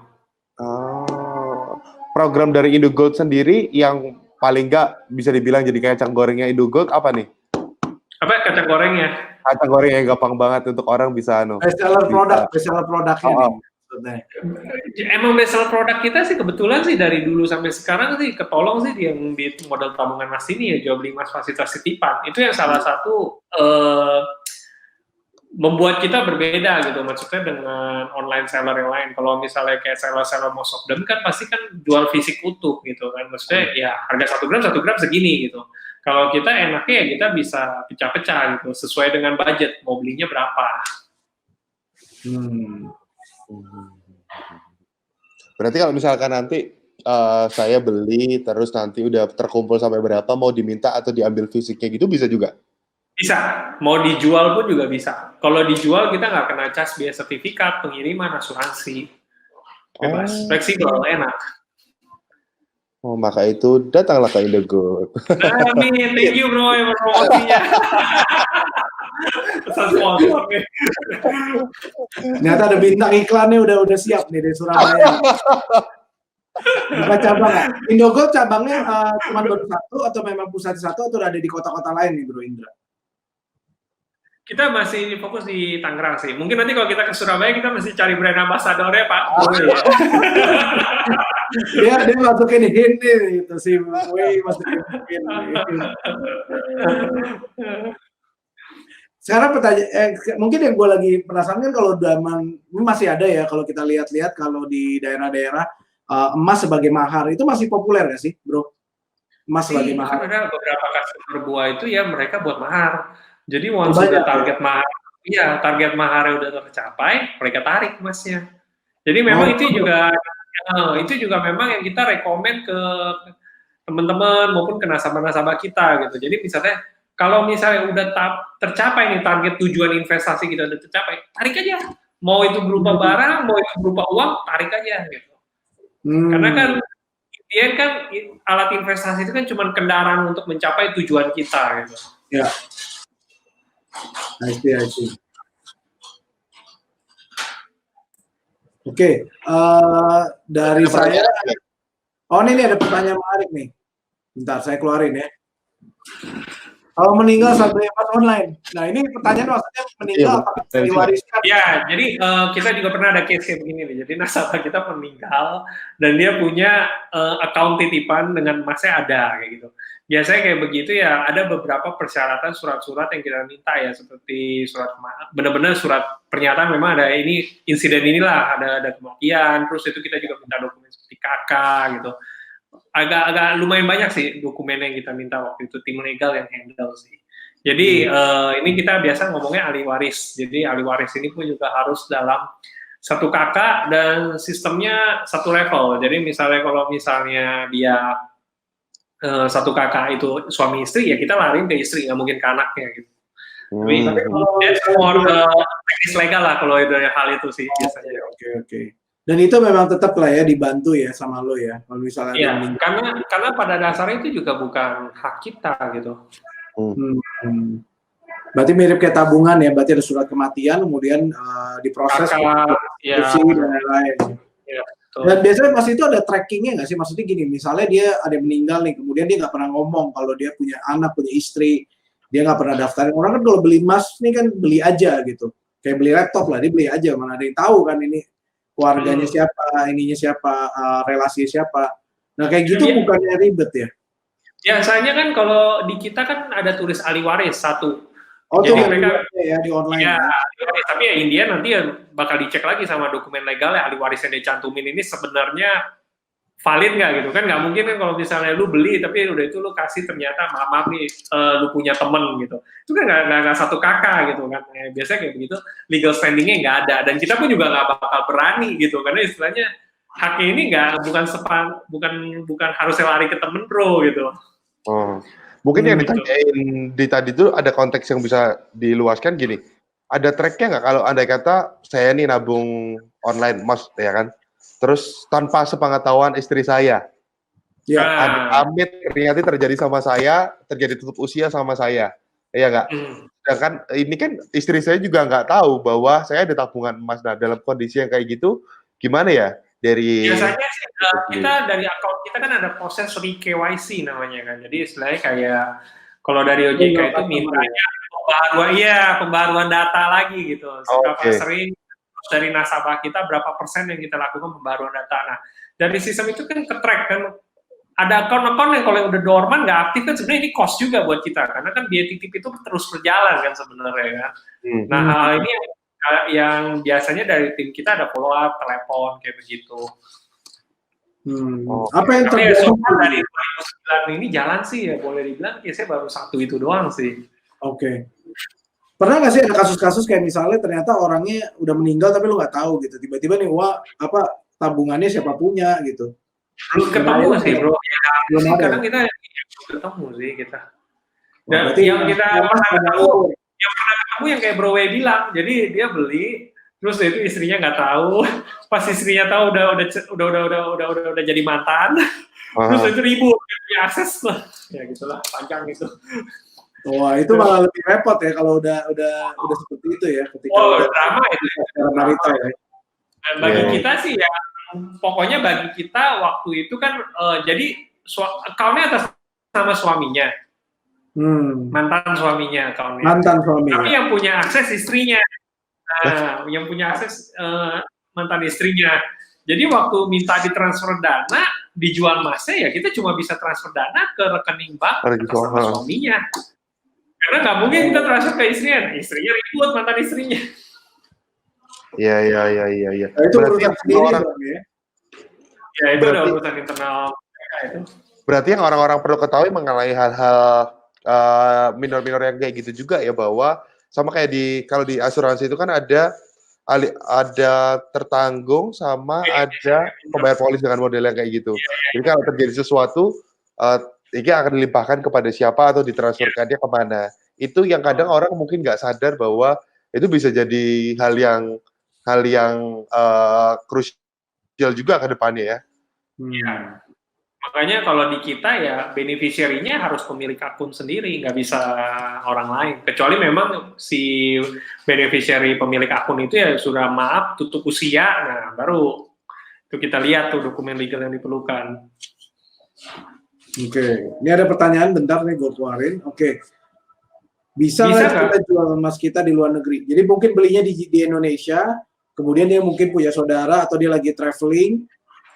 Program dari Indogold sendiri yang paling nggak bisa dibilang jadi kayak kacang gorengnya Indogold apa nih? Apa kacang gorengnya? Kacang goreng yang gampang banget untuk orang bisa best seller produknya nih. Emang best seller produk kita sih kebetulan sih dari dulu sampai sekarang sih ketolong sih yang di model tabungan emas ini ya, jual beli emas fasilitas titipan. Itu yang salah satu membuat kita berbeda gitu, maksudnya dengan online seller yang lain. Kalau misalnya kayak seller most of them kan pasti kan jual fisik utuh gitu kan, maksudnya ya harga 1 gram segini gitu. Kalau kita enaknya ya kita bisa pecah-pecah gitu, sesuai dengan budget, mau belinya berapa. Berarti kalau misalkan nanti saya beli, terus nanti udah terkumpul sampai berapa, mau diminta atau diambil fisiknya gitu bisa juga? Bisa, mau dijual pun juga bisa. Kalau dijual kita nggak kena cas biaya sertifikat, pengiriman, asuransi. Bebas, fleksibel, enak. Oh, maka itu datanglah ke Indogold. Amin, thank you bro yang promosinya. Pesan sponsor nih. Ternyata ada bintang iklannya udah siap nih dari Surabaya. Bukan cabang ya? Indogold cabangnya cuma baru satu atau memang pusat satu atau ada di kota-kota lain nih Bro Indra? Kita masih fokus di Tangerang sih. Mungkin nanti kalau kita ke Surabaya kita mesti cari brand ambassador-nya Pak. Dia masukin ini itu si Wei masukin. Sekarang pertanyaan, mungkin yang gue lagi penasaran kan kalau zaman ini masih ada ya kalau kita lihat-lihat kalau di daerah-daerah emas sebagai mahar itu masih populer nggak sih, Bro? Emas sebagai mahar. Ada beberapa customer buah itu ya mereka buat mahar. Jadi once sudah target mahar, iya target maharnya udah tercapai, mereka tarik emasnya. Jadi memang itu juga memang yang kita rekomen ke teman-teman maupun ke nasabah-nasabah kita gitu. Jadi misalnya kalau misalnya udah tercapai nih target tujuan investasi kita udah tercapai, tarik aja. Mau itu berupa barang, mau itu berupa uang, tarik aja gitu. Karena kan alat investasi itu kan cuma kendaraan untuk mencapai tujuan kita gitu. Ya. I see. Oke, dari saya. Oh ini ada pertanyaan menarik nih. Bentar, saya keluarin ya. Kalau meninggal saat beli emas online. Nah ini pertanyaan maksudnya meninggal apakah bisa diwariskan? Ya, jadi kita juga pernah ada case kayak begini nih. Jadi nasabah kita meninggal dan dia punya account titipan dengan emasnya ada kayak gitu. Biasanya kayak begitu ya ada beberapa persyaratan surat-surat yang kita minta ya seperti surat benar-benar surat pernyataan memang ada ini insiden inilah ada kematian, terus itu kita juga minta dokumen seperti KK gitu. Agak lumayan banyak sih dokumen yang kita minta waktu itu, tim legal yang handle sih. Jadi ini kita biasa ngomongnya ahli waris. Jadi ahli waris ini pun juga harus dalam satu kakak dan sistemnya satu level. Jadi misalnya kalau misalnya dia satu kakak itu suami istri, ya kita lariin ke istri, nggak mungkin ke anaknya gitu. Tapi kalau teknis legal lah kalau dari hal itu sih biasanya. Oke. Dan itu memang tetap lah ya dibantu ya sama lo ya kalau misalnya. Iya, karena pada dasarnya itu juga bukan hak kita gitu. Berarti mirip kayak tabungan ya, berarti ada surat kematian kemudian diproses dan lain-lain. Ya, dan biasanya pas itu ada trackingnya nggak sih? Maksudnya gini, misalnya dia ada yang meninggal nih, kemudian dia nggak pernah ngomong kalau dia punya anak, punya istri, dia nggak pernah daftarin. Orang kan kalau beli emas nih kan beli aja gitu, kayak beli laptop lah, dia beli aja, mana ada yang tahu kan ini keluarganya siapa, ininya siapa, relasi siapa. Nah kayak gitu bukannya ribet ya? Biasanya kan kalau di kita kan ada tulis ahli waris satu. Oh jadi mereka ya di online. Ya, tapi ya India nanti ya bakal dicek lagi sama dokumen legal ya ahli waris yang dicantumin ini sebenarnya valid nggak gitu kan? Nggak mungkin kan kalau misalnya lu beli tapi udah itu lu kasih ternyata maaf nih lu punya temen gitu. Itu kan nggak satu kakak gitu kan? Biasanya kayak begitu legal standingnya nggak ada dan kita pun juga nggak bakal berani gitu karena istilahnya haknya ini bukan harus lari ke temen bro gitu. Oh. Mungkin yang Gitu. ditanyain di tadi itu ada konteks yang bisa diluaskan gini. Ada tracknya nggak kalau andai kata saya nih nabung online emas ya kan, terus tanpa sepengetahuan istri saya, Ya. amit ternyata terjadi sama saya, terjadi tutup usia sama saya, ya nggak? Sedangkan ini kan istri saya juga nggak tahu bahwa saya ada tabungan emas. Nah, dalam kondisi yang kayak gitu, gimana ya dari Biasanya sih kita dari account kita kan ada proses re-KYC namanya kan. Jadi istilahnya kayak kalau dari OJK itu mintanya pembaruan data lagi gitu. Seberapa sering terus dari nasabah kita berapa persen yang kita lakukan pembaruan data. Nah, dari sistem itu kan ke-track kan. Ada akun-akun yang kalau yang udah dorman nggak aktif kan sebenarnya ini cost juga buat kita karena kan biaya titip itu terus berjalan kan sebenarnya kan. Nah, hal ini yang biasanya dari tim kita ada follow up, telepon kayak begitu. Apa yang terjadi dari 2009 ini jalan sih ya boleh dibilang saya baru satu itu doang sih. Oke. Pernah nggak sih ada kasus-kasus kayak misalnya ternyata orangnya udah meninggal tapi lu nggak tahu gitu, tiba-tiba nih tabungannya siapa punya gitu? Belum ketemu sih bro. Belum ada. Kadang kita ketemu sih kita. Dan yang kita pernah ketemu yang kayak Bro W bilang, jadi dia beli, terus itu istrinya nggak tahu, pas istrinya tahu udah jadi mantan, terus itu ribut, punya akses lah, ya gitulah panjang gitu. Wah itu malah lebih repot ya kalau udah seperti itu ya ketika drama itu ya. Dan bagi kita sih ya pokoknya bagi kita waktu itu kan jadi account-nya atas nama suaminya. Mantan suaminya account-nya. Tapi yang punya akses istrinya. Nah, yang punya akses mantan istrinya. Jadi waktu minta ditransfer dana, dijual emasnya ya kita cuma bisa transfer dana ke rekening bank atas nama suaminya. Karena nggak mungkin kita transfer ke istrinya. Istrinya ribut mantan istrinya. Iya. Nah, itu berarti orang ya itu udah urusan internal mereka itu. Berarti yang orang-orang perlu ketahui mengenai hal-hal minor-minor yang kayak gitu juga ya, bahwa sama kayak kalau di asuransi itu kan ada tertanggung sama ada pembayar polis dengan model yang kayak gitu. Jadi kalau terjadi sesuatu ini akan dilimpahkan kepada siapa atau ditransferkannya kemana. Itu yang kadang orang mungkin nggak sadar bahwa itu bisa jadi hal yang krusial juga ke depannya ya. Makanya kalau di kita ya beneficiary-nya harus pemilik akun sendiri, nggak bisa orang lain. Kecuali memang si beneficiary pemilik akun itu ya sudah tutup usia, nah baru itu kita lihat tuh dokumen legal yang diperlukan. Oke, ini ada pertanyaan bentar nih gue keluarin. Oke. Bisa kita jual emas kita di luar negeri? Jadi mungkin belinya di Indonesia, kemudian dia mungkin punya saudara atau dia lagi traveling,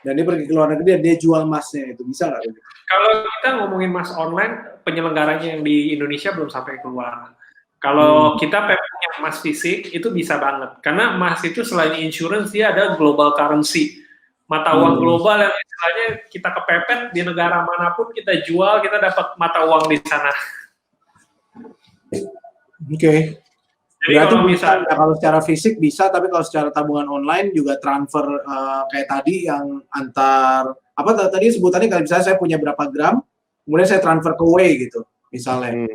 dan dia pergi ke luar negeri dan dia jual emasnya, itu bisa nggak? Kalau kita ngomongin emas online, penyelenggaranya yang di Indonesia belum sampai keluar. Kalau kita punya emas fisik, itu bisa banget. Karena emas itu selain insurance, dia ada global currency. Mata uang global yang istilahnya kita kepepet di negara manapun, kita jual, kita dapat mata uang di sana. Oke. Berarti kalau secara fisik bisa, tapi kalau secara tabungan online juga transfer kayak tadi yang antar tadi sebutannya kalau misalnya saya punya berapa gram, kemudian saya transfer ke W gitu misalnya.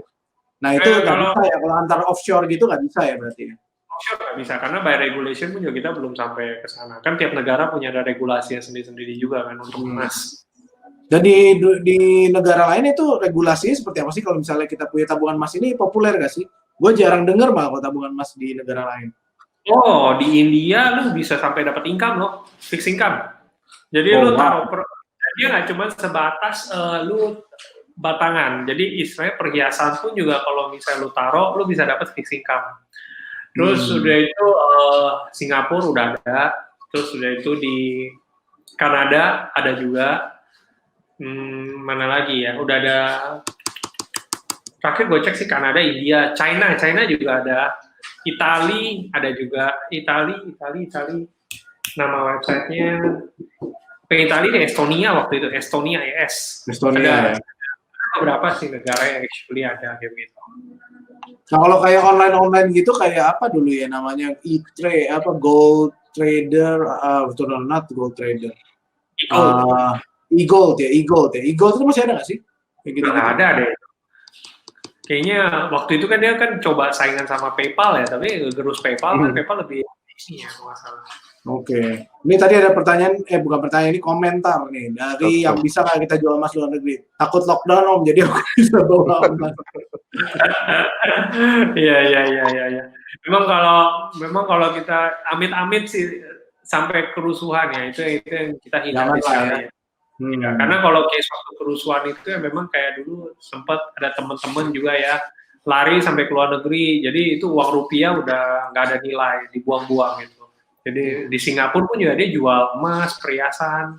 Nah itu nggak bisa ya kalau antar offshore gitu nggak bisa ya berarti? Offshore nggak bisa karena by regulation pun juga kita belum sampai ke sana. Kan tiap negara punya ada regulasinya sendiri-sendiri juga kan untuk emas. Dan di negara lain itu regulasinya seperti apa sih kalau misalnya kita punya tabungan emas ini populer nggak sih? Gue jarang dengar malah kalau tabungan emas di negara lain. Oh, di India lu bisa sampai dapat income loh, fixed income. Jadi lu taruh dia nggak cuma sebatas lu batangan. Jadi istilahnya perhiasan pun juga kalau misalnya lu taruh, lu bisa dapat fixed income. Terus sudah itu Singapura udah ada, terus sudah itu di Kanada ada juga. Mana lagi ya? Udah ada. Terakhir gue cek sih Kanada, India, China juga ada, Itali ada juga, Itali. Nama websitenya, Itali di Estonia waktu itu, Estonia ES. Estonia. Ada beberapa sih negara yang actually ada kayak gitu. Nah kalau kayak online gitu kayak apa dulu ya namanya Gold Trader, not Gold Trader. Eagle itu masih ada nggak sih? Kayak gitu. Nggak ada deh. Kayaknya waktu itu kan dia kan coba saingan sama PayPal ya, tapi gerus PayPal kan PayPal lebih ini ya kalau nggak salah. Oke. Ini tadi ada pertanyaan, bukan pertanyaan, ini komentar nih dari yang bisa nggak kita jual emas luar negeri. Takut lockdown Om, jadi aku bisa bawa emas. Iya. Memang kalau kita amit-amit sih sampai kerusuhan ya, itu yang kita hindari sekali ya. Karena kalau case waktu kerusuhan itu ya memang kayak dulu sempat ada teman-teman juga ya lari sampai ke luar negeri, jadi itu uang rupiah udah nggak ada nilai, dibuang-buang gitu. Jadi di Singapura pun juga dia jual emas, perhiasan,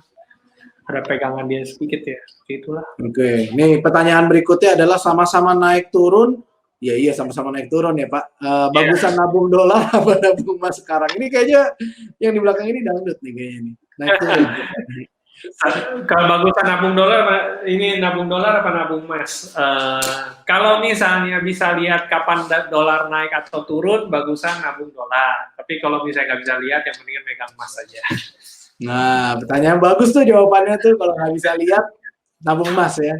ada pegangan dia sedikit ya, itulah. Oke, nih pertanyaan berikutnya adalah sama-sama naik turun. Iya sama-sama naik turun ya Pak. Bagusan nabung dolar apa nabung emas sekarang? Ini kayaknya yang di belakang ini dangdut nih kayaknya nih. Naik turun. Kalau bagusan nabung dolar apa nabung emas? Kalau misalnya bisa lihat kapan dolar naik atau turun, bagusan nabung dolar. Tapi kalau misalnya nggak bisa lihat, yang mendingan megang emas saja. Nah, pertanyaan bagus tuh jawabannya tuh, kalau nggak bisa lihat nabung emas ya.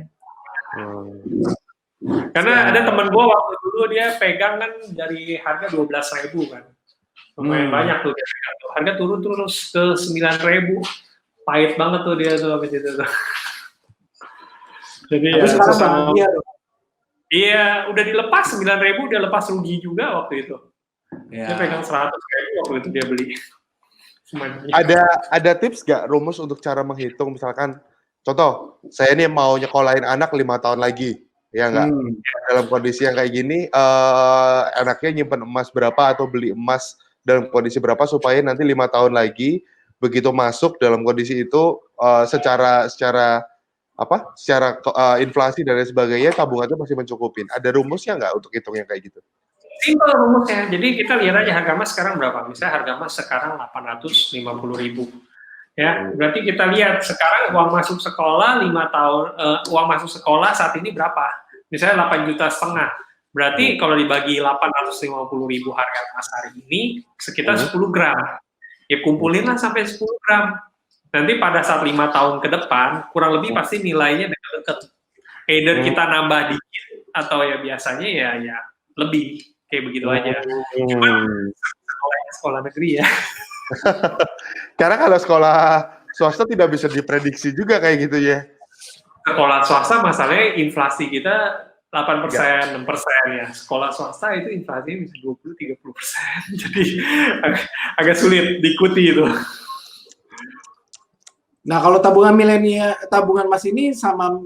Karena ada temen gue waktu dulu dia pegang kan dari harga 12.000 kan, lumayan banyak tuh dia pegang tuh. Harga turun terus ke 9.000. Pahit banget tuh dia tuh habis itu tuh. Jadi tapi ya sekarang iya, udah dilepas 9.000, dia lepas rugi juga waktu itu. Ya. Dia pegang 100.000 waktu itu dia beli. Ada tips gak rumus untuk cara menghitung, misalkan contoh saya ini mau nyekolahin anak 5 tahun lagi, ya nggak? Dalam kondisi yang kayak gini, anaknya nyimpen emas berapa atau beli emas dalam kondisi berapa supaya nanti 5 tahun lagi begitu masuk dalam kondisi itu secara inflasi dan lain sebagainya tabungannya masih mencukupin. Ada rumusnya nggak untuk hitung yang kayak gitu? Simpel rumusnya. Jadi kita lihat aja harga emas sekarang berapa. Misalnya harga emas sekarang 850.000. Ya, berarti kita lihat sekarang uang masuk sekolah 5 tahun, uang masuk sekolah saat ini berapa? Misalnya 8,5 juta. Berarti kalau dibagi 850.000 harga emas hari ini sekitar 10 gram. Ya kumpulinlah sampai 10 gram. Nanti pada saat 5 tahun ke depan, kurang lebih pasti nilainya dekat-dekat. Either kita nambah dikit, atau ya biasanya ya lebih. Kayak begitu aja. Cuma sekolah negeri ya. Karena kalau sekolah swasta tidak bisa diprediksi juga kayak gitu ya. Sekolah swasta masalahnya inflasi kita 8%, 6% ya. Sekolah swasta itu inflasinya bisa 20-30%. Jadi agak sulit diikuti itu. Nah, kalau tabungan emas ini sama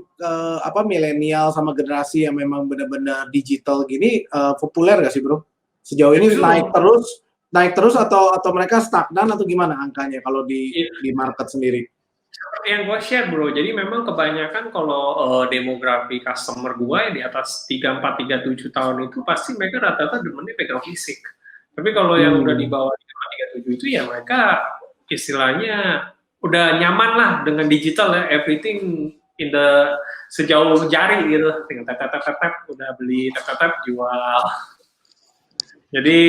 milenial sama generasi yang memang benar-benar digital gini, populer nggak sih, Bro? Sejauh ini naik terus atau mereka stagnan atau gimana angkanya kalau di market sendiri? Yang gue share bro, jadi memang kebanyakan kalau demografi customer gue yang di atas 34, 37 tahun itu pasti mereka rata-rata demennya pegang fisik. Tapi kalau yang udah di bawah 35, 37 itu ya mereka istilahnya udah nyaman lah dengan digital ya, everything in the sejauh jari gitu, tinggal tap udah beli, tap jual. Jadi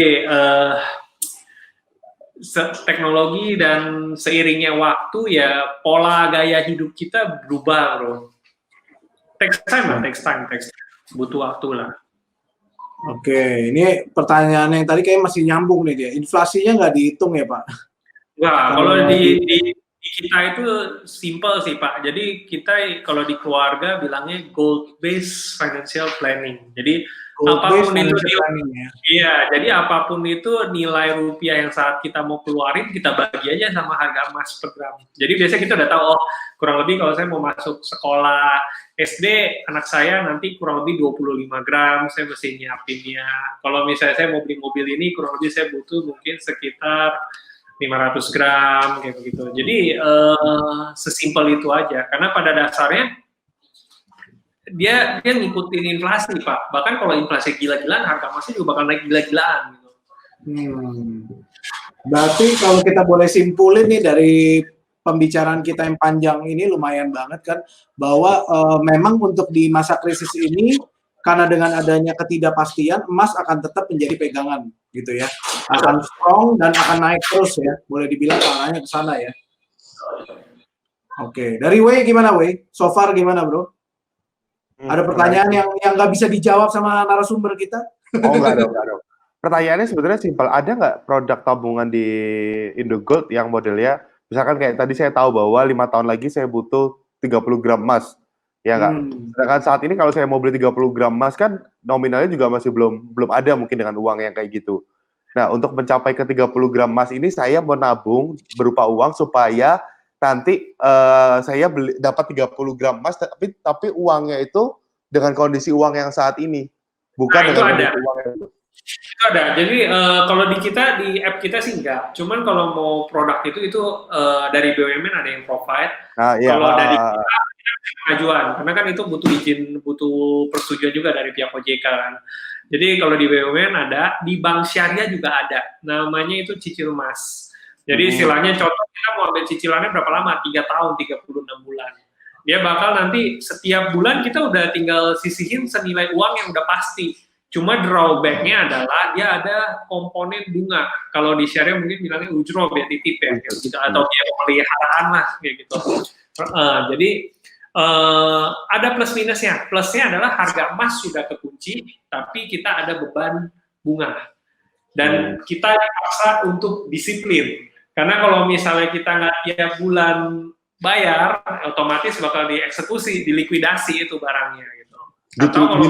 teknologi dan seiringnya waktu ya pola gaya hidup kita berubah bro. Takes time, butuh waktu lah. Oke, ini pertanyaan yang tadi kayak masih nyambung nih dia. Inflasinya nggak dihitung ya Pak? Nggak, kalau di kita itu simple sih Pak. Jadi kita kalau di keluarga bilangnya goal based financial planning. Jadi apapun itu jadi apapun itu nilai rupiah yang saat kita mau keluarin kita bagi aja sama harga emas per gram. Jadi biasanya kita udah tahu kurang lebih kalau saya mau masuk sekolah SD anak saya nanti kurang lebih 25 gram saya mesti nyiapinnya. Kalau misalnya saya mau beli mobil ini kurang lebih saya butuh mungkin sekitar 500 gram kayak begitu. Jadi sesimpel itu aja karena pada dasarnya dia ngikutin inflasi Pak. Bahkan kalau inflasi gila-gilaan harga emasnya juga bakal naik gila-gilaan gitu. Berarti kalau kita boleh simpulin nih dari pembicaraan kita yang panjang ini lumayan banget kan bahwa memang untuk di masa krisis ini karena dengan adanya ketidakpastian emas akan tetap menjadi pegangan gitu ya. Akan strong dan akan naik terus ya. Boleh dibilang arahnya ke sana ya. Oke, dari Wei gimana Wei? So far gimana, Bro? Ada pertanyaan yang nggak bisa dijawab sama narasumber kita? Oh, enggak ada. Pertanyaannya sebenarnya simpel. Ada nggak produk tabungan di Indogold yang modelnya, misalkan kayak tadi saya tahu bahwa 5 tahun lagi saya butuh 30 gram emas, ya nggak? Sedangkan saat ini kalau saya mau beli 30 gram emas kan nominalnya juga masih belum ada mungkin dengan uang yang kayak gitu. Nah, untuk mencapai ke 30 gram emas ini saya mau nabung berupa uang supaya nanti saya dapat 30 gram emas, tapi uangnya itu dengan kondisi uang yang saat ini, bukan dengan kondisi uang yang itu. Itu ada. Jadi kalau di kita, di app kita sih enggak. Cuman kalau mau produk itu dari BUMN ada yang provide. Kalau dari kita pengajuan, karena kan itu butuh izin, butuh persetujuan juga dari pihak OJK kan. Jadi kalau di BUMN ada, di bank syariah juga ada. Namanya itu cicil emas. Jadi istilahnya contoh kita mau ambil cicilannya berapa lama? 3 tahun, 36 bulan. Dia bakal nanti setiap bulan kita udah tinggal sisihin senilai uang yang udah pasti. Cuma drawback-nya adalah dia ada komponen bunga. Kalau di syariah mungkin bilangnya ujroh ya, titip ya, gitu. Atau dia pemeliharaan lah kayak gitu. Jadi ada plus minusnya. Plusnya adalah harga emas sudah kekunci, tapi kita ada beban bunga. Dan kita dipaksa untuk disiplin. Karena kalau misalnya kita nggak tiap bulan bayar, otomatis bakal dieksekusi, dilikuidasi itu barangnya gitu. Atau kalau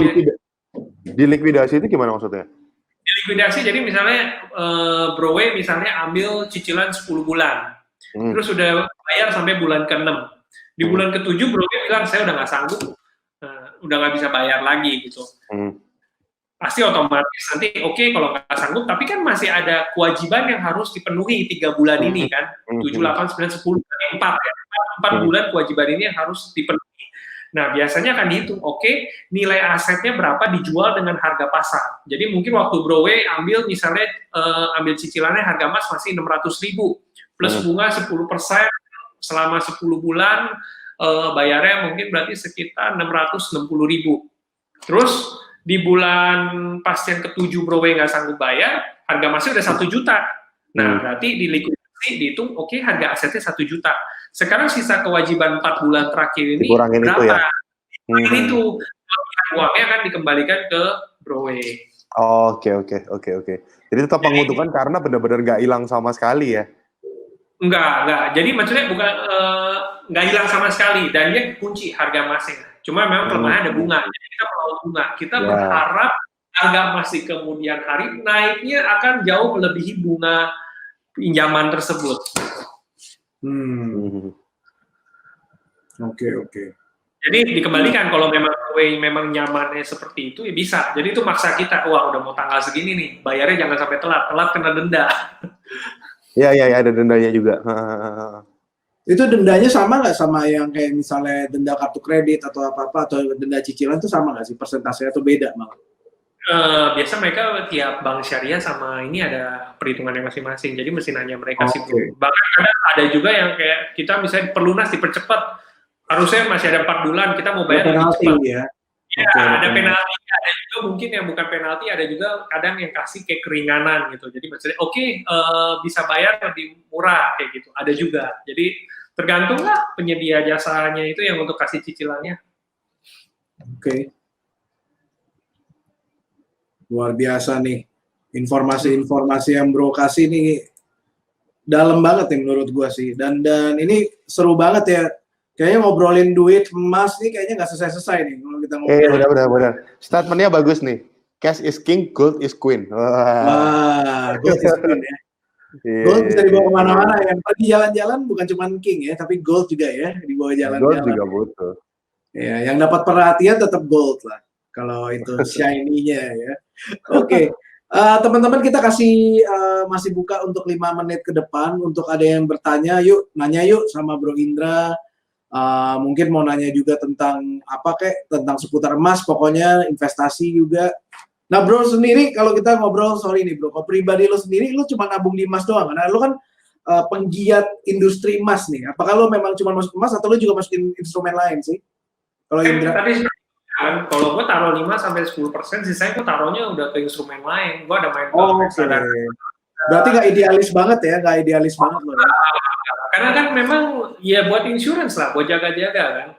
dilikuidasi itu gimana maksudnya? Dilikuidasi jadi misalnya Browe misalnya ambil cicilan 10 bulan, terus udah bayar sampai bulan ke-6. Di bulan ke-7 Browe bilang saya udah nggak sanggup, udah nggak bisa bayar lagi gitu. Pasti otomatis nanti oke, kalau nggak sanggup, tapi kan masih ada kewajiban yang harus dipenuhi 3 bulan ini kan, 7, 8, 9, 10, 4 ya. 4 bulan kewajiban ini yang harus dipenuhi. Nah, biasanya akan dihitung, oke, nilai asetnya berapa dijual dengan harga pasar. Jadi mungkin waktu Browe ambil misalnya ambil cicilannya harga emas masih 600.000 plus bunga 10% selama 10 bulan bayarnya mungkin berarti sekitar 660.000. Terus di bulan pas yang ke-7 Browe nggak sanggup bayar, harga emasnya udah 1 juta. Nah, berarti di likuidasi dihitung, oke, harga asetnya 1 juta. Sekarang sisa kewajiban 4 bulan terakhir ini dikurangin berapa? Itu ya? Itu uangnya akan dikembalikan ke Browe. Oke. Jadi tetap menguntungkan karena benar-benar nggak hilang sama sekali ya? Enggak. Jadi maksudnya bukan nggak hilang sama sekali, dan dia kunci harga emasnya. Cuma memang kelemahannya ada bunga. Jadi kita perlu bunga. Kita berharap harga emas di kemudian hari naiknya akan jauh melebihi bunga pinjaman tersebut. Oke. Jadi dikembalikan kalau memang nyamannya seperti itu ya bisa. Jadi itu maksa kita, wah udah mau tanggal segini nih, bayarnya jangan sampai telat kena denda. Iya, ada dendanya juga. Itu dendanya sama nggak sama yang kayak misalnya denda kartu kredit atau apa-apa, atau denda cicilan itu sama nggak sih persentasenya atau beda malah? Biasa mereka tiap bank syariah sama ini ada perhitungannya masing-masing, jadi mesti nanya mereka sih. Bahkan ada juga yang kayak kita misalnya perlunas dipercepat, harusnya masih ada 4 bulan, kita mau bayar lebih cepat. Ya? Ada penalti, ada juga mungkin yang bukan penalti, ada juga kadang yang kasih kayak keringanan gitu. Jadi maksudnya bisa bayar lebih murah kayak gitu. Ada juga. Jadi tergantung lah penyedia jasanya itu yang untuk kasih cicilannya. Oke. Luar biasa nih. Informasi-informasi yang Bro kasih nih dalam banget nih menurut gua sih. Dan ini seru banget ya. Kayaknya ngobrolin duit emas nih kayaknya nggak selesai-selesai nih kalau kita ngobrol. Benar. Statementnya bagus nih. Cash is king, gold is queen. Wah, gold is queen ya. Gold bisa dibawa kemana-mana ya. Pergi jalan-jalan bukan cuma king ya, tapi gold juga ya dibawa jalan-jalan. Gold juga butuh. Ya, yang dapat perhatian tetap gold lah. Kalau itu shiny-nya ya. Oke. Teman-teman kita masih buka untuk 5 menit ke depan untuk ada yang bertanya, nanya yuk sama Bro Indra. Mungkin mau nanya juga tentang tentang seputar emas, pokoknya investasi juga. Nah Bro sendiri kalau kita ngobrol, sorry nih Bro, kalau pribadi lo sendiri, lo cuma nabung di emas doang? Nah lo kan penggiat industri emas nih, apakah lo memang cuma masuk emas atau lo juga masukin instrumen lain sih? Kalau Indra? Tapi kalau gue taruh 5-10%, sisanya gue taruhnya udah ke instrumen lain. Gue ada main Berarti nggak idealis banget ya, nggak idealis banget loh ya? Karena kan memang ya buat insurance lah, buat jaga-jaga kan.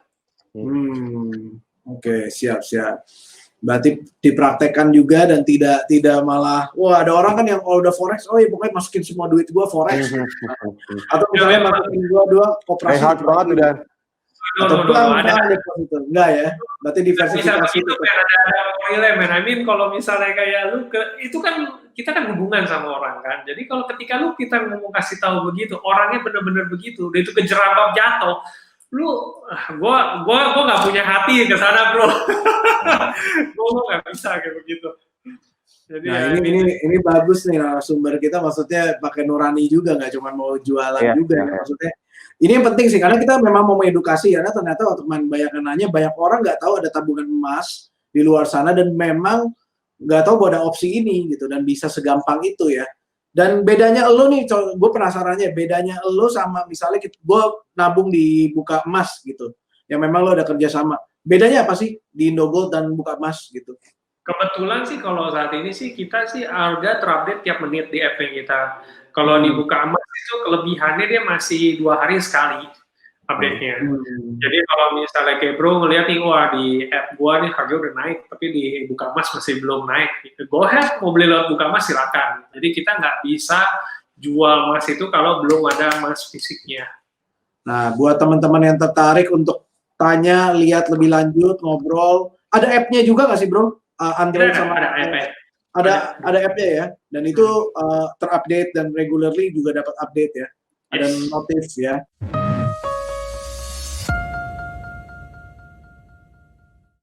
Oke, siap. Berarti dipraktekkan juga dan tidak malah, wah ada orang kan yang kalau udah forex, oh ya pokoknya masukin semua duit gua forex. Atau misalnya masukin dua koperasi. Hard banget udah. Atau ada deposito. Enggak ya. Berarti diversifikasi. Itu ada nilai, man. I mean kalau misalnya kayak lu itu kan kita kan hubungan sama orang kan. Jadi kalau ketika kita ngomong kasih tahu begitu, orangnya bener-bener begitu, udah itu kejerambab jatuh, gua nggak punya hati ke sana, bro. Gua nggak bisa kayak begitu. Jadi nah ini bagus nih narasumber kita, maksudnya pakai nurani juga, nggak cuma mau jualan juga. Maksudnya ini yang penting sih, karena kita memang mau mengedukasi, karena ternyata waktu banyak nanya, banyak orang nggak tahu ada tabungan emas di luar sana dan memang nggak tahu bahwa ada opsi ini gitu dan bisa segampang itu ya. Dan bedanya lo nih, gue penasarannya, bedanya lo sama misalnya gue nabung di Buka Emas gitu, yang memang lo ada kerjasama. Bedanya apa sih di Indogold dan Buka Emas gitu? Kebetulan sih kalau saat ini sih kita sih harga terupdate tiap menit di app-nya kita. Kalau di Buka Emas itu kelebihannya dia masih 2 hari sekali update-nya. Jadi kalau misalnya kayak bro ngeliat nih, wah di app gua nih harga udah naik, tapi di Buka Emas masih belum naik. Go ahead, mau beli lewat Buka Emas silakan. Jadi kita nggak bisa jual emas itu kalau belum ada emas fisiknya. Nah, buat teman-teman yang tertarik untuk tanya, lihat lebih lanjut, ngobrol, ada app-nya juga nggak sih bro? Android sama ada app-nya ya, dan itu terupdate dan regularly juga dapat update ya, ada notif ya.